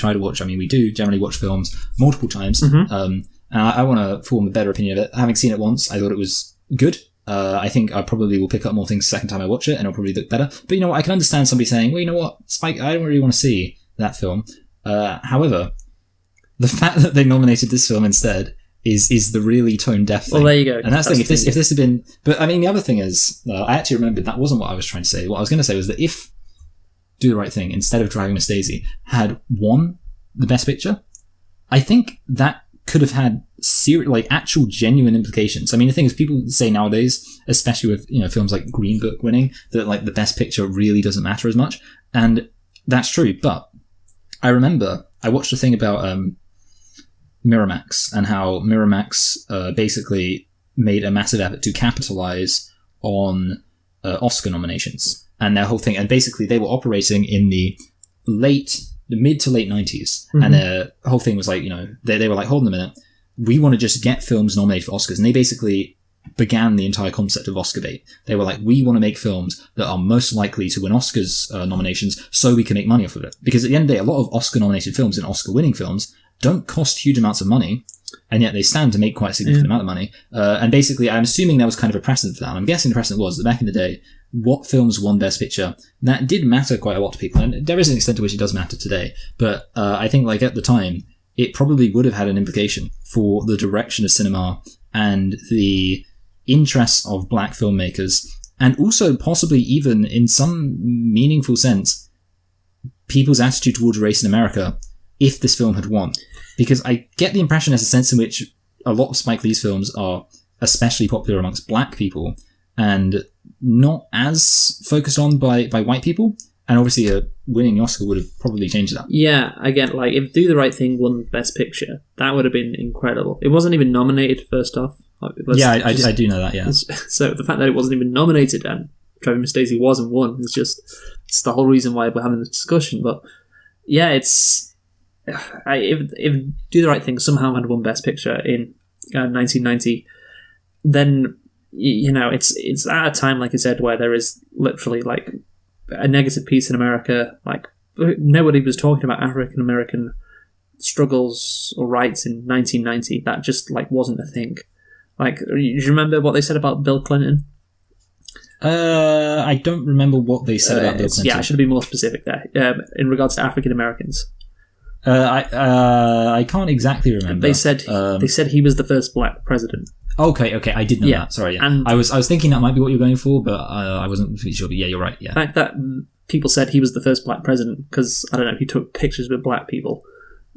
do generally watch films multiple times. Mm-hmm. And I want to form a better opinion of it. Having seen it once, I thought it was good. I think I probably will pick up more things the second time I watch it, and it'll probably look better. But you know what? I can understand somebody saying, well, you know what, Spike, I don't really want to see that film. However, the fact that they nominated this film instead is the really tone-deaf thing. Well, there you go. And that's the thing. If this had been... But, I mean, the other thing is, I actually remembered that wasn't what I was trying to say. What I was going to say was that if Do the Right Thing, instead of Driving Miss Daisy, had won the Best Picture, I think that could have had actual genuine implications. I mean, the thing is, people say nowadays, especially with, you know, films like Green Book winning, that like the Best Picture really doesn't matter as much. And that's true. But I remember I watched a thing about Miramax, and how Miramax basically made a massive effort to capitalize on Oscar nominations and their whole thing. And basically they were operating in the mid to late 90s. Mm-hmm. And their whole thing was like, you know, they were like, hold on a minute, we want to just get films nominated for Oscars. And they basically began the entire concept of Oscar bait. They were like, we want to make films that are most likely to win Oscars nominations so we can make money off of it. Because at the end of the day, a lot of Oscar nominated films and Oscar winning films don't cost huge amounts of money, and yet they stand to make quite a significant amount of money. And basically, I'm assuming there was kind of a precedent for that. I'm guessing the precedent was that back in the day, what films won Best Picture, that did matter quite a lot to people. And there is an extent to which it does matter today. But I think like at the time, it probably would have had an implication for the direction of cinema and the interests of black filmmakers, and also possibly even in some meaningful sense, people's attitude towards race in America if this film had won. Because I get the impression there's a sense in which a lot of Spike Lee's films are especially popular amongst black people and not as focused on by white people. And obviously winning the Oscar would have probably changed that. Yeah, again, like if Do the Right Thing won Best Picture, that would have been incredible. It wasn't even nominated first off. I do know that, yeah. So the fact that it wasn't even nominated and Driving Miss Daisy was and won is just, it's the whole reason why we're having this discussion. But yeah, if Do the Right Thing somehow had won Best Picture in 1990, then, you know, it's at a time, like I said, where there is literally like a negative piece in America. Like nobody was talking about African American struggles or rights in 1990. That just like wasn't a thing. Like, do you remember what they said about Bill Clinton? I don't remember what they said about Bill Clinton. Yeah, I should be more specific there. In regards to African Americans. I can't exactly remember. They said he was the first black president. Okay, I did know that. Sorry, yeah. And I was thinking that might be what you were going for, but I wasn't really sure. But yeah, you're right. Yeah. The fact that people said he was the first black president because, I don't know, he took pictures with black people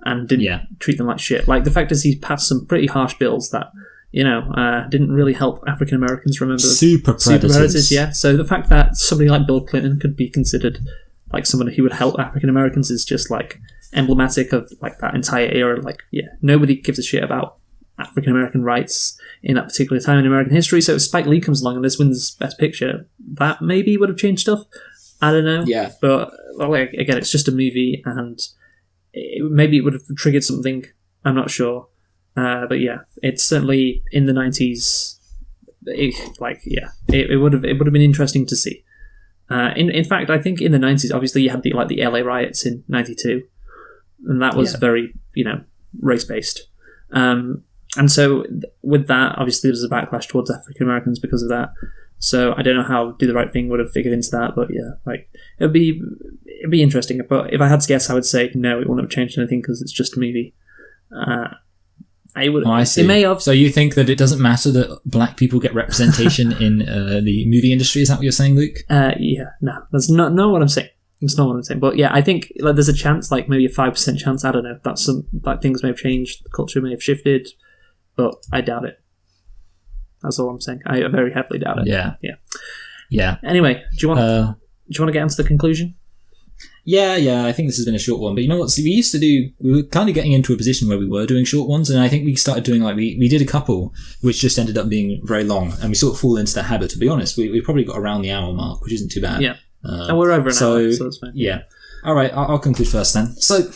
and didn't treat them like shit. Like, the fact is he passed some pretty harsh bills that, you know, didn't really help African Americans. Remember, super predators. Yeah. So the fact that somebody like Bill Clinton could be considered like someone who would help African Americans is just like emblematic of like that entire era. Like, yeah, nobody gives a shit about African American rights in that particular time in American history. So if Spike Lee comes along and this wins Best Picture, that maybe would have changed stuff. I don't know. Yeah. But like, again, it's just a movie, and maybe it would have triggered something. I'm not sure. But yeah, it's certainly in the 90s. It would have been interesting to see. In fact, I think in the 90s, obviously you had the LA riots in '92, and that was very, you know, race based. And so with that, obviously there was a backlash towards African Americans because of that. So I don't know how Do the Right Thing would have figured into that, but yeah, like it'd be interesting. But if I had to guess, I would say no, it wouldn't have changed anything because it's just a movie. I would. Oh, I see. It may have. So you think that it doesn't matter that black people get representation in the movie industry? Is that what you're saying, Luke? Yeah, no, that's not what I'm saying. It's not what I'm saying. But yeah, I think like there's a chance, like maybe a 5% chance. I don't know. That's some like things may have changed, the culture may have shifted, but I doubt it. That's all I'm saying. I very heavily doubt it. Yeah. Anyway, do you want to get into the conclusion? Yeah. I think this has been a short one, but you know what? See, we were kind of getting into a position where we were doing short ones, and I think we started doing we did a couple, which just ended up being very long, and we sort of fall into that habit. To be honest, we probably got around the hour mark, which isn't too bad. Yeah. And we're over an hour, so that's fine. Yeah. All right, I'll conclude first then. So,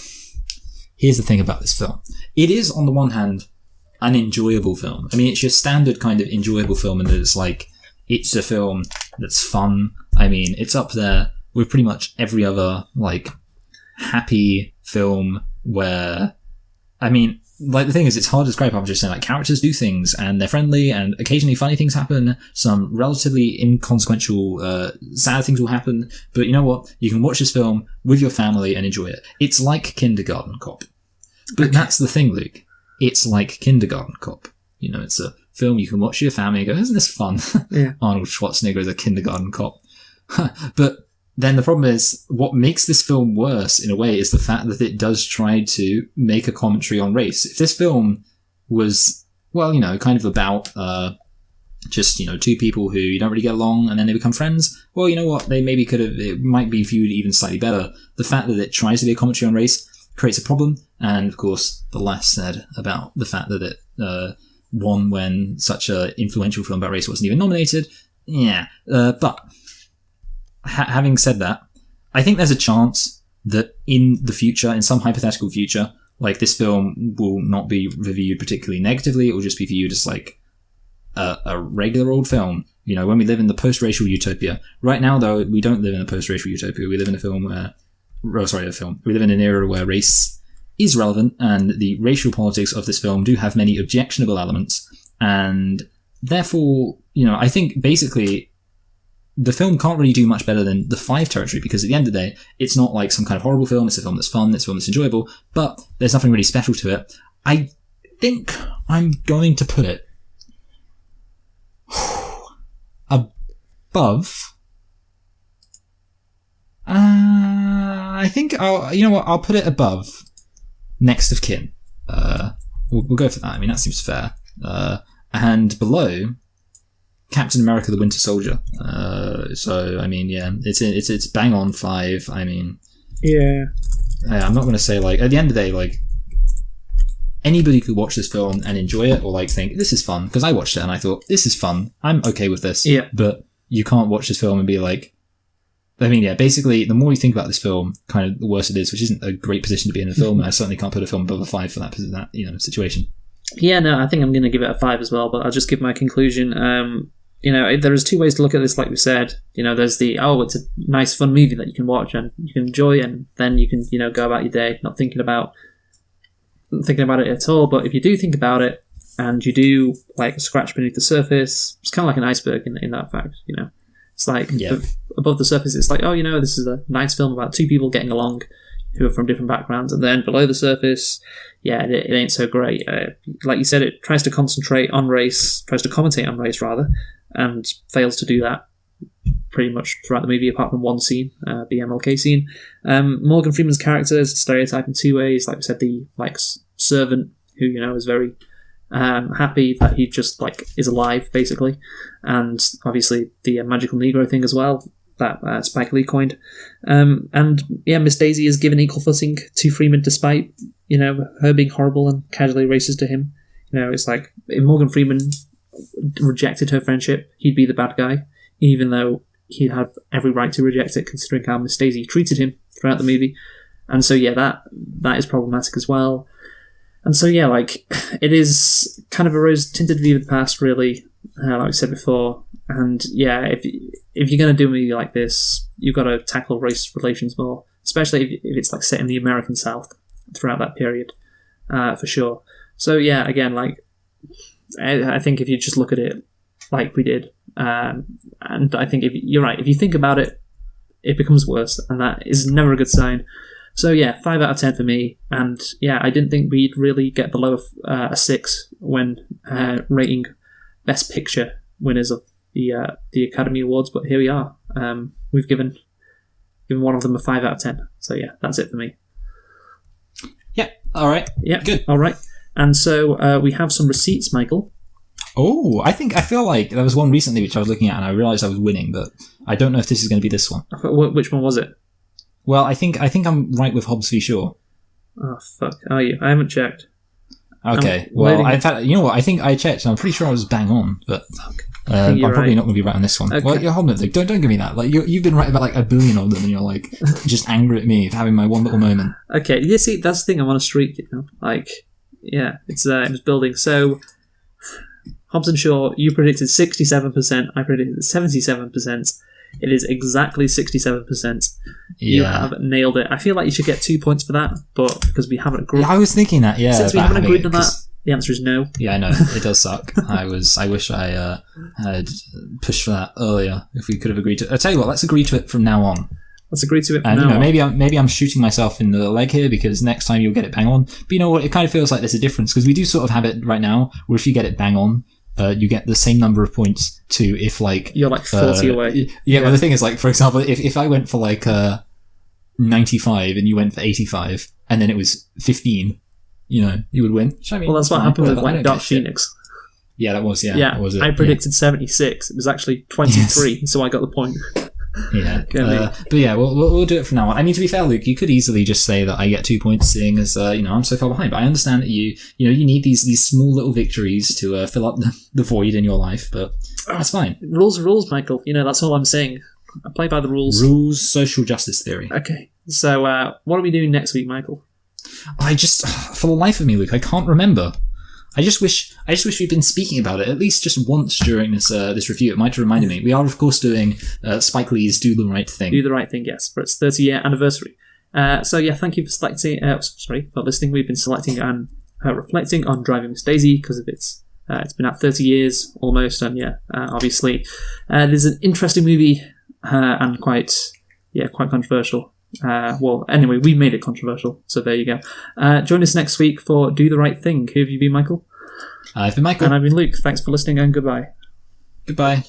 here's the thing about this film. It is, on the one hand, an enjoyable film. I mean, it's your standard kind of enjoyable film in that it's a film that's fun. I mean, it's up there with pretty much every other, happy film where... I mean, the thing is, it's hard to describe. I'm just saying, characters do things, and they're friendly, and occasionally funny things happen. Some relatively inconsequential, sad things will happen. But you know what? You can watch this film with your family and enjoy it. It's like Kindergarten Cop. But that's the thing, Luke. It's like Kindergarten Cop. You know, it's a film you can watch with your family and go, isn't this fun? Yeah. Arnold Schwarzenegger is a kindergarten cop. But then the problem is, what makes this film worse, in a way, is the fact that it does try to make a commentary on race. If this film was, kind of about just, two people who you don't really get along and then they become friends, well, you know what, they maybe it might be viewed even slightly better. The fact that it tries to be a commentary on race creates a problem, and of course, the less said about the fact that it won when such an influential film about race wasn't even nominated. Yeah, but... having said that, I think there's a chance that in the future, in some hypothetical future, this film will not be reviewed particularly negatively. It will just be viewed as a regular old film. You know, when we live in the post-racial utopia. Right now, though, we don't live in a post-racial utopia. We live in we live in an era where race is relevant, and the racial politics of this film do have many objectionable elements. And therefore, I think basically... the film can't really do much better than The Five territory, because at the end of the day, it's not like some kind of horrible film. It's a film that's fun. It's a film that's enjoyable, but there's nothing really special to it. I think I'm going to put it above. I think I'll put it above Next of Kin. We'll go for that. I mean, that seems fair. And below Captain America: The Winter Soldier. So I mean, yeah, it's bang on 5. I mean, yeah. I'm not going to say at the end of the day, anybody could watch this film and enjoy it, or think this is fun, because I watched it and I thought this is fun. I'm okay with this. Yeah. But you can't watch this film and be I mean, yeah, basically, the more you think about this film, kind of the worse it is, which isn't a great position to be in a film. And I certainly can't put a film above a 5 for that situation. Yeah, no, I think I'm going to give it a 5 as well, but I'll just give my conclusion. There is 2 ways to look at this, like we said. There's it's a nice, fun movie that you can watch and you can enjoy, and then you can, go about your day not thinking about it at all. But if you do think about it and you do scratch beneath the surface, it's kind of like an iceberg in that fact. It's above the surface, it's this is a nice film about 2 people getting along who are from different backgrounds, and then below the surface, it ain't so great. Like you said, it tries to commentate on race rather, and fails to do that pretty much throughout the movie, apart from one scene, the MLK scene. Morgan Freeman's character is a stereotype in 2 ways. Like we said, the servant who is very happy that he just is alive, basically, and obviously the magical Negro thing as well that Spike Lee coined. Miss Daisy is given equal footing to Freeman, despite her being horrible and casually racist to him. It's if Morgan Freeman rejected her friendship, he'd be the bad guy, even though he'd have every right to reject it, considering how Miss Daisy treated him throughout the movie. And so that is problematic as well. And so it is kind of a rose-tinted view of the past, really, like I said before. And if you're going to do a movie like this, you've got to tackle race relations more, especially if it's set in the American South throughout that period, for sure. So again, I think if you just look at it like we did, and I think you're right, if you think about it, it becomes worse, and that is never a good sign. So yeah, 5 out of 10 for me, and yeah, I didn't think we'd really get below a 6 when rating Best Picture winners of the Academy Awards, but here we are. We've given one of them a 5 out of 10. So yeah, that's it for me. Yeah. All right. Yeah. Good. All right. And so we have some receipts, Michael. Oh, I feel like there was one recently which I was looking at and I realised I was winning, but I don't know if this is going to be this one. Which one was it? Well, I think I'm right with Hobbs v. Shaw. Oh fuck! Are you? I haven't checked. Okay. Well, in fact, you know what? I think I checked and I'm pretty sure I was bang on, but I'm probably not going to be right on this one. Okay. Well, you're holding it. Don't give me that. Like you've been right about like a billion of them, and you're like just angry at me for having my one little moment. Okay. You see, that's the thing. I'm on a streak. You know, like yeah, it was building. So Hobbs and Shaw, you predicted 67%. I predicted 77%. It is exactly 67%. You have nailed it. I feel like you should get 2 points for that, but because we haven't agreed. Yeah, I was thinking that. Yeah, since we haven't agreed on that, the answer is no. Yeah, I know it does suck. I wish I had pushed for that earlier. If we could have agreed to, I tell you what, let's agree to it from now on. Let's agree to it from and now on. Maybe I'm shooting myself in the leg here because next time you'll get it bang on. But you know what? It kind of feels like there's a difference because we do sort of have it right now where if you get it bang on, you get the same number of points to if like you're like 40 away. Yeah, well the thing is like for example, if I went for like 95 and you went for 85 and then it was 15, you know, you would win. I mean, well, that's what happened with like Dark Phoenix. Yeah, that was yeah. Was it? I predicted 76. It was actually 23, so I got the point. Yeah, but yeah, we'll do it from now on. I mean, to be fair, Luke, you could easily just say that I get 2 points, seeing as you know I'm so far behind. But I understand that you need these small little victories to fill up the void in your life. But that's fine. Rules are rules, Michael. You know that's all I'm saying. I play by the rules. Rules, social justice theory. Okay, so what are we doing next week, Michael? I just, for the life of me, Luke, I can't remember. I just wish we'd been speaking about it at least just once during this review. It might have reminded me. We are, of course, doing Spike Lee's "Do the Right Thing." Do the Right Thing, yes, for its 30-year anniversary. So yeah, thank you for selecting. For listening. We've been selecting and reflecting on Driving Miss Daisy because of it's been out 30 years almost, and yeah, obviously, there's an interesting movie and quite controversial. Well, anyway, we made it controversial, so there you go. Join us next week for Do the Right Thing. Who have you been, Michael? I've been Michael. And I've been Luke. Thanks for listening and goodbye. Goodbye.